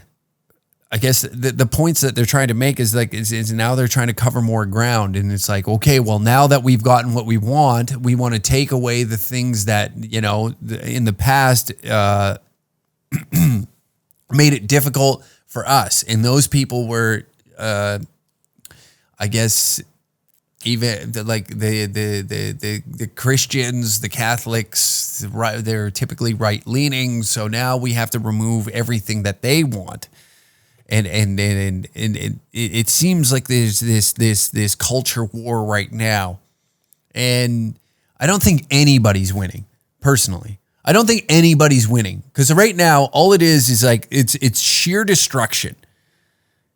I guess the points that they're trying to make is like, is now they're trying to cover more ground. And it's like, okay, well, now that we've gotten what we want to take away the things that, in the past made it difficult for us. And those people were, I guess, even like the Christians, the Catholics, they're typically right leaning. So now we have to remove everything that they want. And it seems like there's this culture war right now, and I don't think anybody's winning. Personally, I don't think anybody's winning, because right now all it is like it's sheer destruction,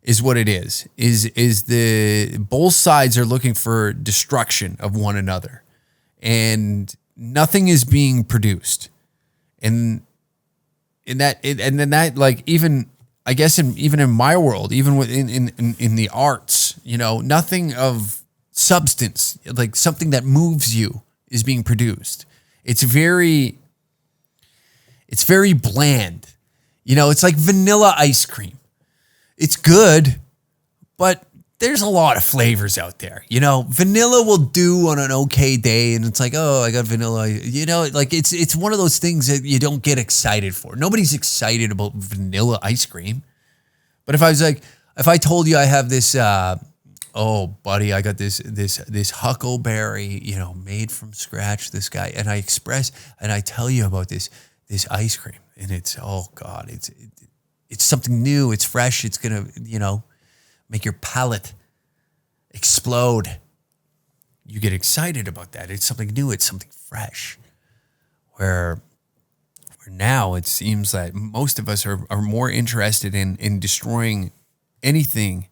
is what it is. Is the both sides are looking for destruction of one another, and nothing is being produced, and then like even. I guess even in my world, even in the arts, nothing of substance, like something that moves you, is being produced. It's very bland. You know, it's like vanilla ice cream. It's good, but there's a lot of flavors out there. You know, vanilla will do on an okay day, and it's like, oh, I got vanilla. You know, like it's one of those things that you don't get excited for. Nobody's excited about vanilla ice cream. But if I told you I have this, oh, buddy, I got this huckleberry, you know, made from scratch. This guy, and I tell you about this ice cream, and it's, oh God, it's something new. It's fresh. It's gonna, you know, make your palate explode. You get excited about that. It's something new. It's something fresh. Where now it seems that most of us are more interested in destroying anything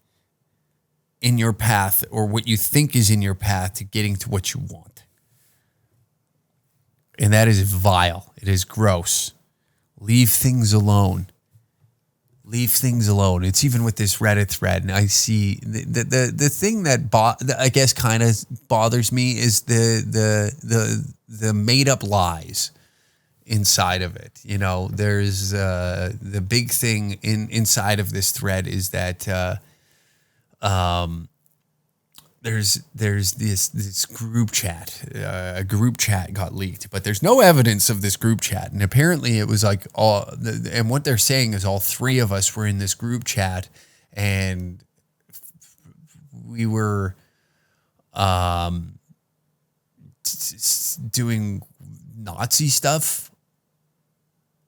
in your path or what you think is in your path to getting to what you want. And that is vile. It is gross. Leave things alone. Leave things alone. It's even with this Reddit thread, and I see the thing that I guess kind of bothers me is the made up lies inside of it. You know, there's the big thing inside of this thread is that there's this group chat. A group chat got leaked, but there's no evidence of this group chat. And apparently it was like and what they're saying is all three of us were in this group chat, and we were doing Nazi stuff,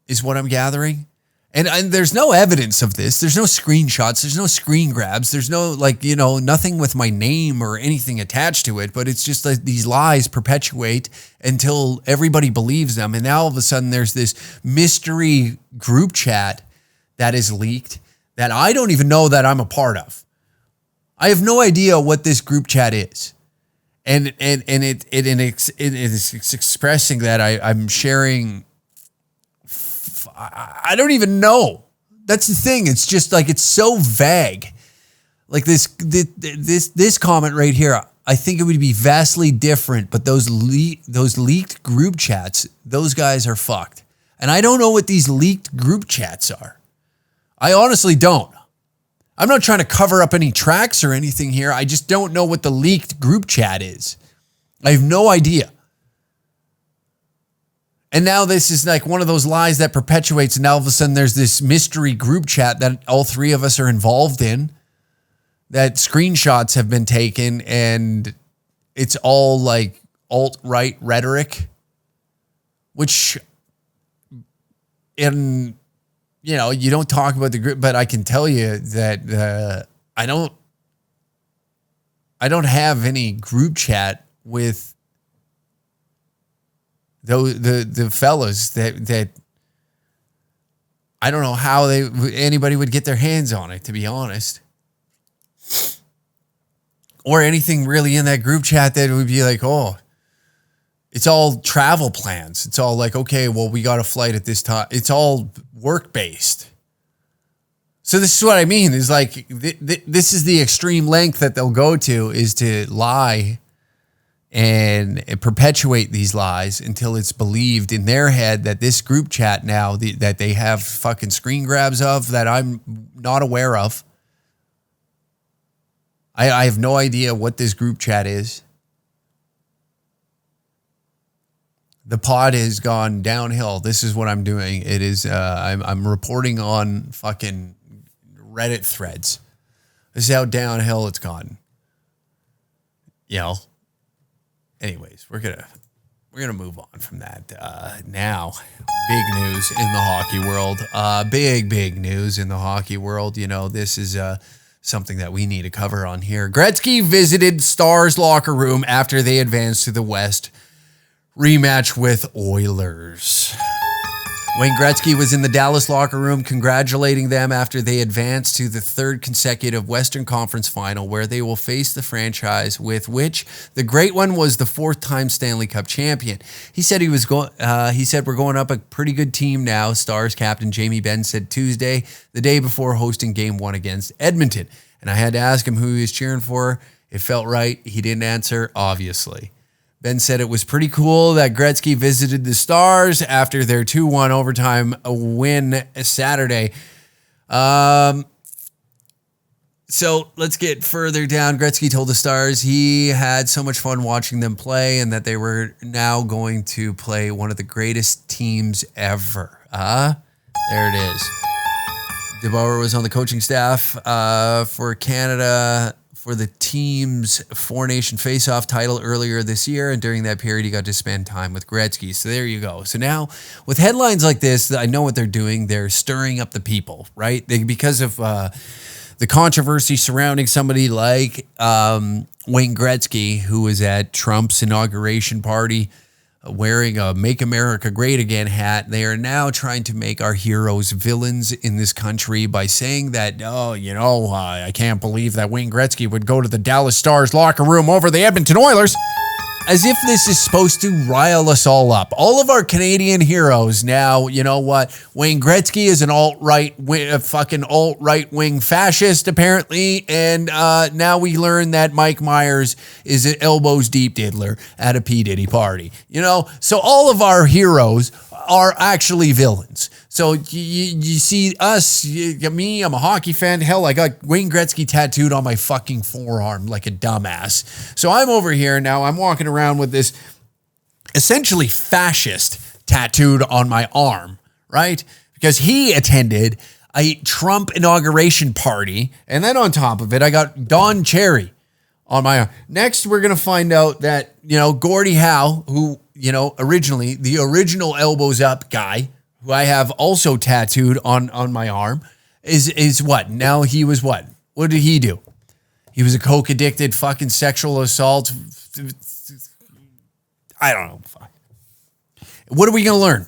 is what I'm gathering. And there's no evidence of this. There's no screenshots. There's no screen grabs. There's no, like, you know, nothing with my name or anything attached to it. But it's just like these lies perpetuate until everybody believes them. And now all of a sudden there's this mystery group chat that is leaked that I don't even know that I'm a part of. I have no idea what this group chat is. And it is expressing that I'm sharing. I don't even know. That's the thing. It's just like, it's so vague. Like this comment right here, I think it would be vastly different, but those leaked group chats, those guys are fucked. And I don't know what these leaked group chats are. I honestly don't. I'm not trying to cover up any tracks or anything here. I just don't know what the leaked group chat is. I have no idea. And now this is like one of those lies that perpetuates, and now all of a sudden there's this mystery group chat that all three of us are involved in, that screenshots have been taken, and it's all like alt-right rhetoric, which, you don't talk about the group, but I can tell you that I don't have any group chat with the fellas that I don't know how anybody would get their hands on it, to be honest, or anything really in that group chat that would be like, oh, it's all travel plans. It's all like, okay, well, we got a flight at this time. It's all work based. So this is what I mean, is like, this is the extreme length that they'll go to, is to lie and perpetuate these lies until it's believed in their head that this group chat now that they have fucking screen grabs of that I'm not aware of. I have no idea what this group chat is. The pod has gone downhill. This is what I'm doing. It is, I'm reporting on fucking Reddit threads. This is how downhill it's gone. You know? Anyways, we're gonna move on from that. Now, big news in the hockey world. Big news in the hockey world. You know, this is something that we need to cover on here. Gretzky visited Stars locker room after they advanced to the West. Rematch with Oilers. Wayne Gretzky was in the Dallas locker room congratulating them after they advanced to the third consecutive Western Conference final, where they will face the franchise with which the Great One was the fourth-time Stanley Cup champion. He said we're going up a pretty good team now, Stars captain Jamie Benn said Tuesday, the day before hosting Game 1 against Edmonton. And I had to ask him who he was cheering for. It felt right. He didn't answer, obviously. Ben said it was pretty cool that Gretzky visited the Stars after their 2-1 overtime win Saturday. So let's get further down. Gretzky told the Stars he had so much fun watching them play and that they were now going to play one of the greatest teams ever. There it is. DeBoer was on the coaching staff for Canada for the team's four-nation face-off title earlier this year, and during that period, he got to spend time with Gretzky. So there you go. So now, with headlines like this, I know what they're doing. They're stirring up the people, right? Because of the controversy surrounding somebody like Wayne Gretzky, who was at Trump's inauguration party wearing a Make America Great Again hat. They are now trying to make our heroes villains in this country by saying that, I can't believe that Wayne Gretzky would go to the Dallas Stars locker room over the Edmonton Oilers. As if this is supposed to rile us all up. All of our Canadian heroes now, you know what? Wayne Gretzky is an alt-right wing fascist, apparently. And now we learn that Mike Myers is an elbows deep diddler at a P. Diddy party. So all of our heroes are actually villains. So you see us, me, I'm a hockey fan. Hell, I got Wayne Gretzky tattooed on my fucking forearm like a dumbass. So I'm over here now. I'm walking around with this essentially fascist tattooed on my arm, right? Because he attended a Trump inauguration party. And then on top of it, I got Don Cherry on my arm. Next, we're going to find out that, Gordie Howe, who, originally, the original elbows up guy, who I have also tattooed on my arm, is what? Now he was what? What did he do? He was a coke addicted fucking sexual assault. I don't know. Fuck. What are we going to learn?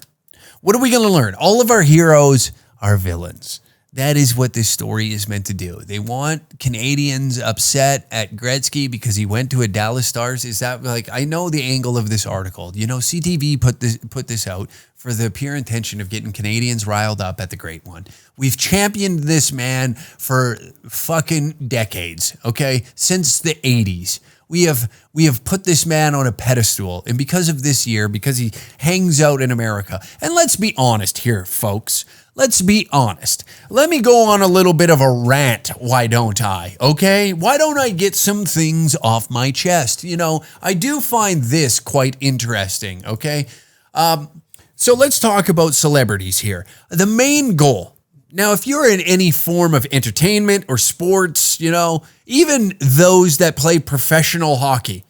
What are we going to learn? All of our heroes are villains. That is what this story is meant to do. They want Canadians upset at Gretzky because he went to a Dallas Stars. Is that I know the angle of this article. CTV put this out for the pure intention of getting Canadians riled up at the Great One. We've championed this man for fucking decades, okay? Since the 80s. We have put this man on a pedestal, and because of this year, because he hangs out in America. And let's be honest here, folks. Let's be honest. Let me go on a little bit of a rant, why don't I? Okay? Why don't I get some things off my chest? I do find this quite interesting, okay? So let's talk about celebrities here. The main goal. Now, if you're in any form of entertainment or sports, even those that play professional hockey,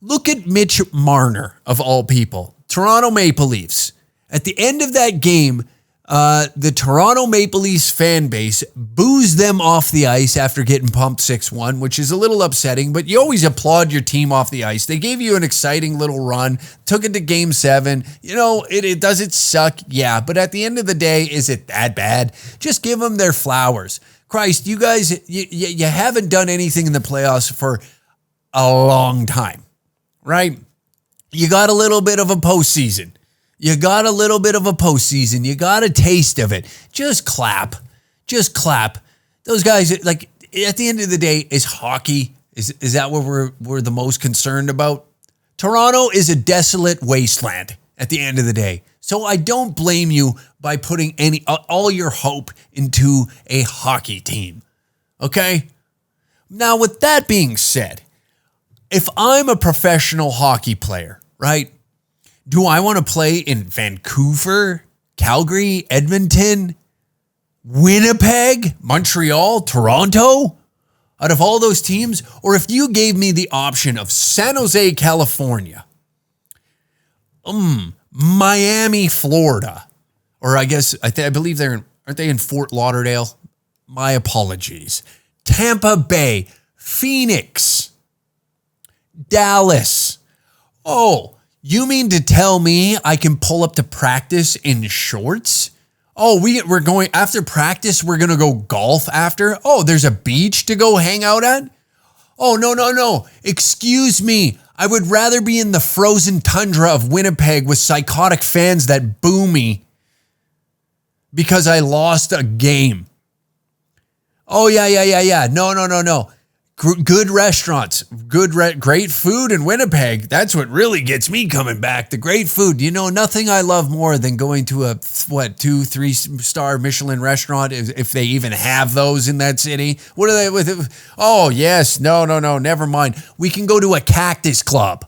look at Mitch Marner, of all people, Toronto Maple Leafs. At the end of that game, the Toronto Maple Leafs fan base boos them off the ice after getting pumped 6-1, which is a little upsetting, but you always applaud your team off the ice. They gave you an exciting little run, took it to game 7. Does it suck? Yeah, but at the end of the day, is it that bad? Just give them their flowers. Christ, you guys, you haven't done anything in the playoffs for a long time, right? You got a little bit of a postseason. You got a little bit of a postseason. You got a taste of it. Just clap. Just clap. Those guys, at the end of the day, is hockey. Is that what we're the most concerned about? Toronto is a desolate wasteland at the end of the day. So I don't blame you by putting all your hope into a hockey team. Okay? Now, with that being said, if I'm a professional hockey player, right? Do I want to play in Vancouver, Calgary, Edmonton, Winnipeg, Montreal, Toronto? Out of all those teams? Or if you gave me the option of San Jose, California, Miami, Florida, or I believe aren't they in Fort Lauderdale? My apologies. Tampa Bay, Phoenix, Dallas. Oh, you mean to tell me I can pull up to practice in shorts? Oh, we're going after practice. We're going to go golf after. Oh, there's a beach to go hang out at. Oh, no. Excuse me. I would rather be in the frozen tundra of Winnipeg with psychotic fans that boo me because I lost a game. Oh, yeah. No. good restaurants, great food in Winnipeg. That's what really gets me coming back. The great food. You know, nothing I love more than going to a 2-3 star Michelin restaurant, if they even have those in that city. What are they with? Oh yes, no, never mind. We can go to a Cactus Club.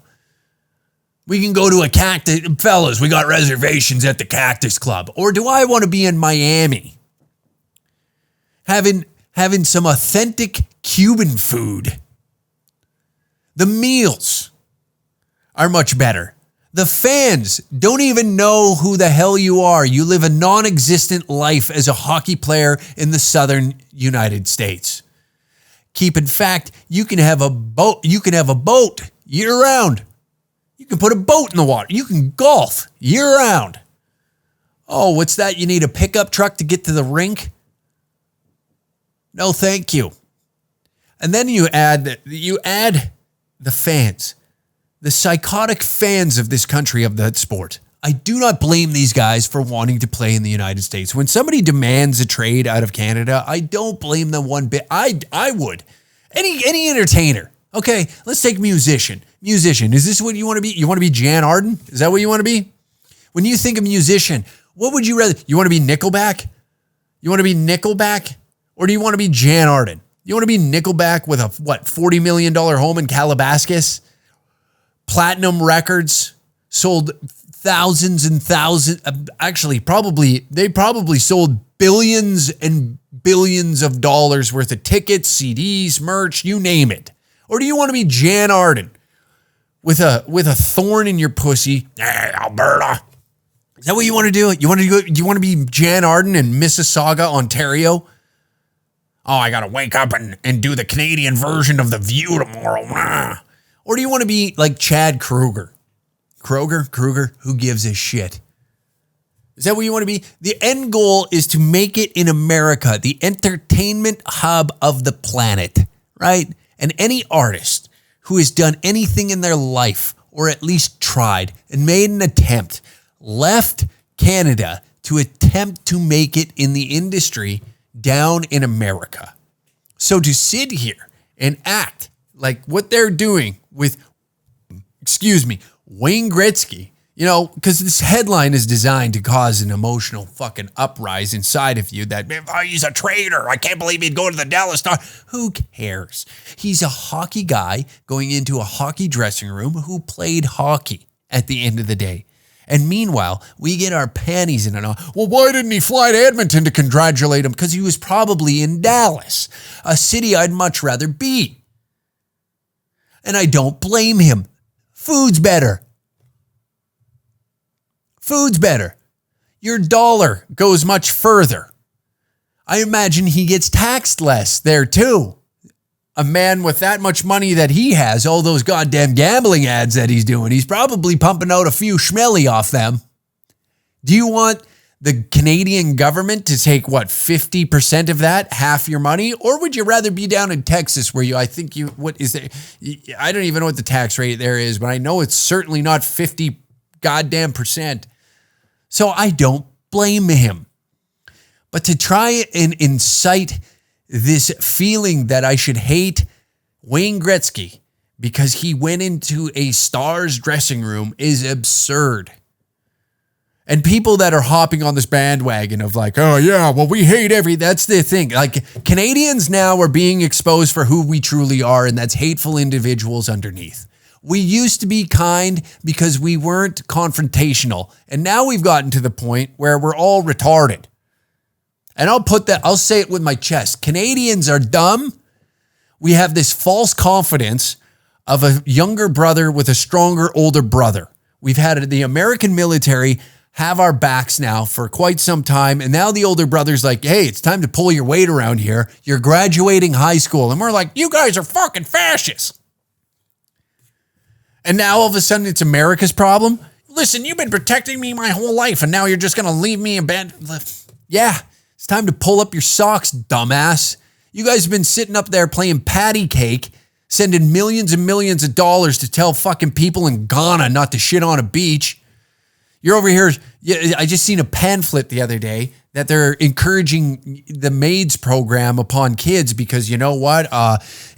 We can go to a Cactus, fellas. We got reservations at the Cactus Club. Or do I want to be in Miami, having some authentic Cuban food? The meals are much better. The fans don't even know who the hell you are. You live a non-existent life as a hockey player in the southern United States. In fact, you can have a boat. You can have a boat year round. You can put a boat in the water. You can golf year round. Oh, what's that? You need a pickup truck to get to the rink? No, thank you. And then you add the fans, the psychotic fans of this country, of that sport. I do not blame these guys for wanting to play in the United States. When somebody demands a trade out of Canada, I don't blame them one bit. I would. Any entertainer. Okay, let's take musician. Musician, is this what you want to be? You want to be Jan Arden? Is that what you want to be? When you think of musician, what would you rather? You want to be Nickelback? You want to be Nickelback? Or do you want to be Jan Arden? You want to be Nickelback with a, $40 million home in Calabasas? Platinum records, sold thousands and thousands. They probably sold billions and billions of dollars worth of tickets, CDs, merch, you name it. Or do you want to be Jan Arden with a thorn in your pussy? Hey, Alberta. Is that what you want to do? You want to be Jan Arden in Mississauga, Ontario? Oh, I got to wake up and do the Canadian version of The View tomorrow. Or do you want to be like Chad Kruger? Kruger, who gives a shit? Is that what you want to be? The end goal is to make it in America, the entertainment hub of the planet, right? And any artist who has done anything in their life, or at least tried and made an attempt, left Canada to attempt to make it in the industry down in America. So to sit here and act like what they're doing with, Wayne Gretzky, you know, because this headline is designed to cause an emotional fucking uprise inside of you that, oh, he's a traitor. I can't believe he'd go to the Dallas Stars. Who cares? He's a hockey guy going into a hockey dressing room who played hockey at the end of the day. And meanwhile, we get our panties in it. Well, why didn't he fly to Edmonton to congratulate him? Because he was probably in Dallas, a city I'd much rather be. And I don't blame him. Food's better. Food's better. Your dollar goes much further. I imagine he gets taxed less there too. A man with that much money that he has, all those goddamn gambling ads that he's doing, he's probably pumping out a few schmelly off them. Do you want the Canadian government to take, 50% of that, half your money? Or would you rather be down in Texas where I don't even know what the tax rate there is, but I know it's certainly not 50 goddamn percent. So I don't blame him. But to try and incite this feeling that I should hate Wayne Gretzky because he went into a Stars dressing room is absurd. And people that are hopping on this bandwagon of like, oh yeah, well we hate that's the thing. Like Canadians now are being exposed for who we truly are, and that's hateful individuals underneath. We used to be kind because we weren't confrontational. And now we've gotten to the point where we're all retarded. And I'll say it with my chest. Canadians are dumb. We have this false confidence of a younger brother with a stronger older brother. We've had the American military have our backs now for quite some time. And now the older brother's like, hey, it's time to pull your weight around here. You're graduating high school. And we're like, you guys are fucking fascists. And now all of a sudden it's America's problem. Listen, you've been protecting me my whole life and now you're just going to leave me abandoned. Yeah. It's time to pull up your socks, dumbass. You guys have been sitting up there playing patty cake, sending millions and millions of dollars to tell fucking people in Ghana not to shit on a beach. You're over here. I just seen a pamphlet the other day that they're encouraging the maids program upon kids because you know what?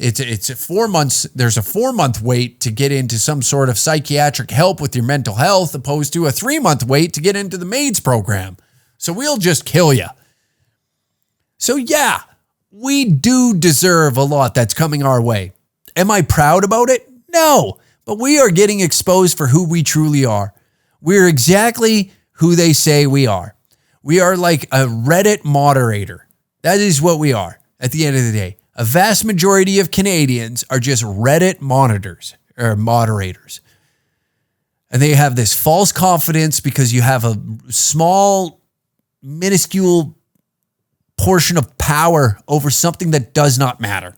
It's 4 months. There's a 4-month wait to get into some sort of psychiatric help with your mental health, opposed to a 3-month wait to get into the maids program. So we'll just kill you. So yeah, we do deserve a lot that's coming our way. Am I proud about it? No, but we are getting exposed for who we truly are. We're exactly who they say we are. We are like a Reddit moderator. That is what we are at the end of the day. A vast majority of Canadians are just Reddit monitors or moderators. And they have this false confidence because you have a small, minuscule portion of power over something that does not matter.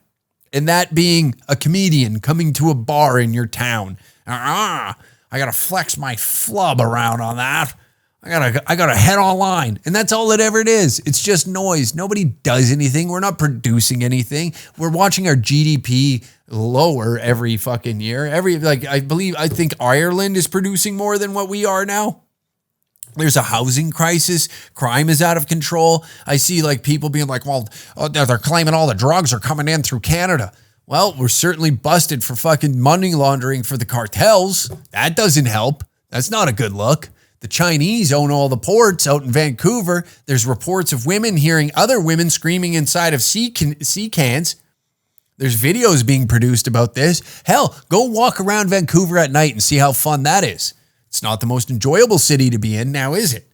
And that being a comedian coming to a bar in your town. I got to flex my flub around on that. I gotta head online. And that's all it ever is. It's just noise. Nobody does anything. We're not producing anything. We're watching our GDP lower every fucking year. I think Ireland is producing more than what we are now. There's a housing crisis. Crime is out of control. I see like people being like, well, they're claiming all the drugs are coming in through Canada. Well, we're certainly busted for fucking money laundering for the cartels. That doesn't help. That's not a good look. The Chinese own all the ports out in Vancouver. There's reports of women hearing other women screaming inside of sea cans. There's videos being produced about this. Hell, go walk around Vancouver at night and see how fun that is. It's not the most enjoyable city to be in now, is it?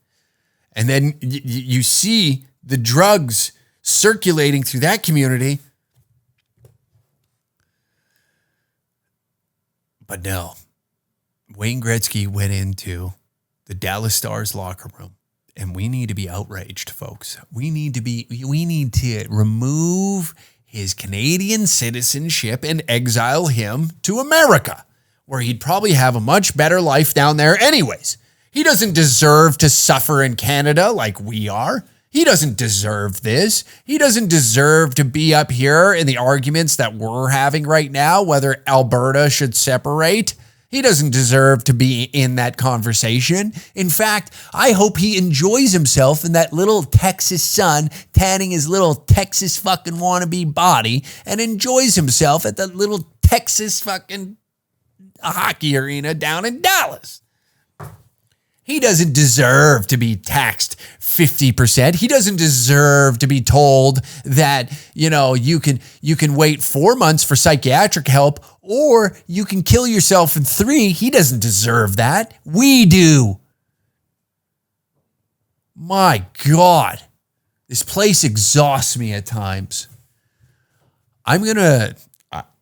And then you see the drugs circulating through that community. But no, Wayne Gretzky went into the Dallas Stars locker room, and we need to be outraged, folks. We need to remove his Canadian citizenship and exile him to America, where he'd probably have a much better life down there anyways. He doesn't deserve to suffer in Canada like we are. He doesn't deserve this. He doesn't deserve to be up here in the arguments that we're having right now, whether Alberta should separate. He doesn't deserve to be in that conversation. In fact, I hope he enjoys himself in that little Texas sun, tanning his little Texas fucking wannabe body, and enjoys himself at that little Texas fucking hockey arena down in Dallas. He doesn't deserve to be taxed 50%. He doesn't deserve to be told that, you can wait 4 months for psychiatric help or you can kill yourself in 3. He doesn't deserve that. We do. My God. This place exhausts me at times. I'm going to,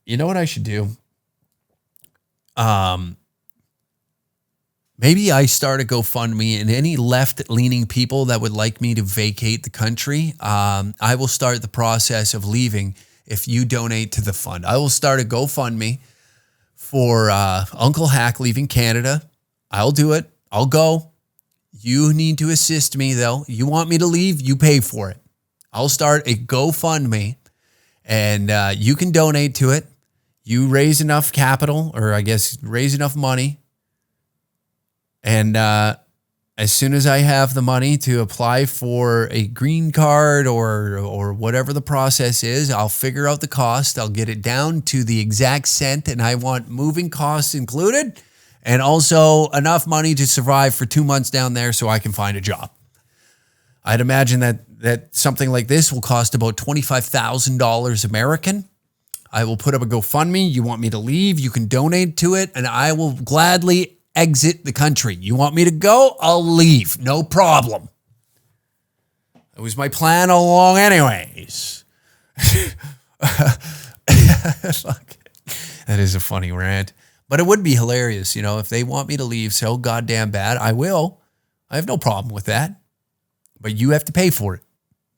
you know what I should do? Maybe I start a GoFundMe, and any left-leaning people that would like me to vacate the country, I will start the process of leaving if you donate to the fund. I will start a GoFundMe for Uncle Hack leaving Canada. I'll do it. I'll go. You need to assist me, though. You want me to leave? You pay for it. I'll start a GoFundMe, and you can donate to it. You raise enough capital, or I guess raise enough money. And as soon as I have the money to apply for a green card or whatever the process is, I'll figure out the cost. I'll get it down to the exact cent, and I want moving costs included and also enough money to survive for 2 months down there so I can find a job. I'd imagine that something like this will cost about $25,000 American. I will put up a GoFundMe. You want me to leave? You can donate to it, and I will gladly exit the country. You want me to go? I'll leave. No problem. That was my plan all along anyways. Fuck. That is a funny rant. But it would be hilarious, if they want me to leave so goddamn bad, I will. I have no problem with that. But you have to pay for it.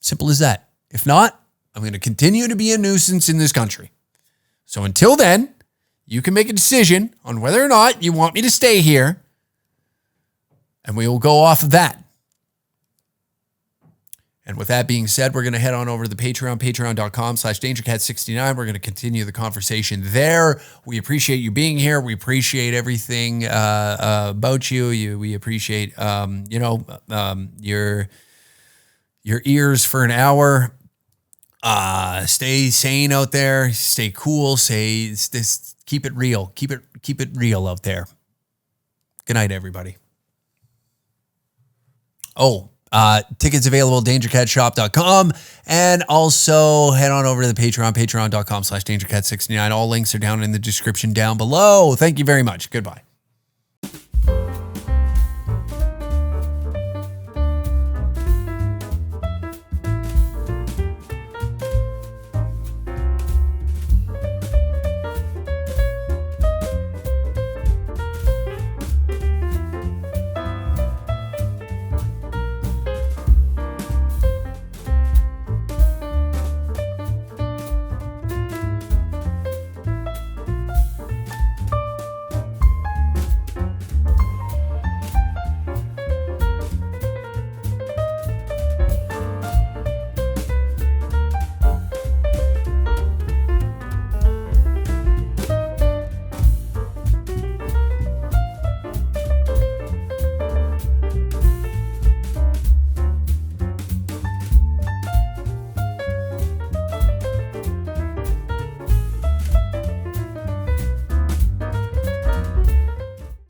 Simple as that. If not, I'm going to continue to be a nuisance in this country. So until then, you can make a decision on whether or not you want me to stay here, and we will go off of that. And with that being said, we're going to head on over to the Patreon, patreon.com/DangerCat69. We're going to continue the conversation there. We appreciate you being here. We appreciate everything about you. We appreciate, your ears for an hour. Stay sane out there. Stay cool. Keep it real. Keep it real out there. Good night, everybody. Tickets available at dangercatshop.com, and also head on over to the Patreon, patreon.com/dangercat69. All links are down in the description down below. Thank you very much. Goodbye.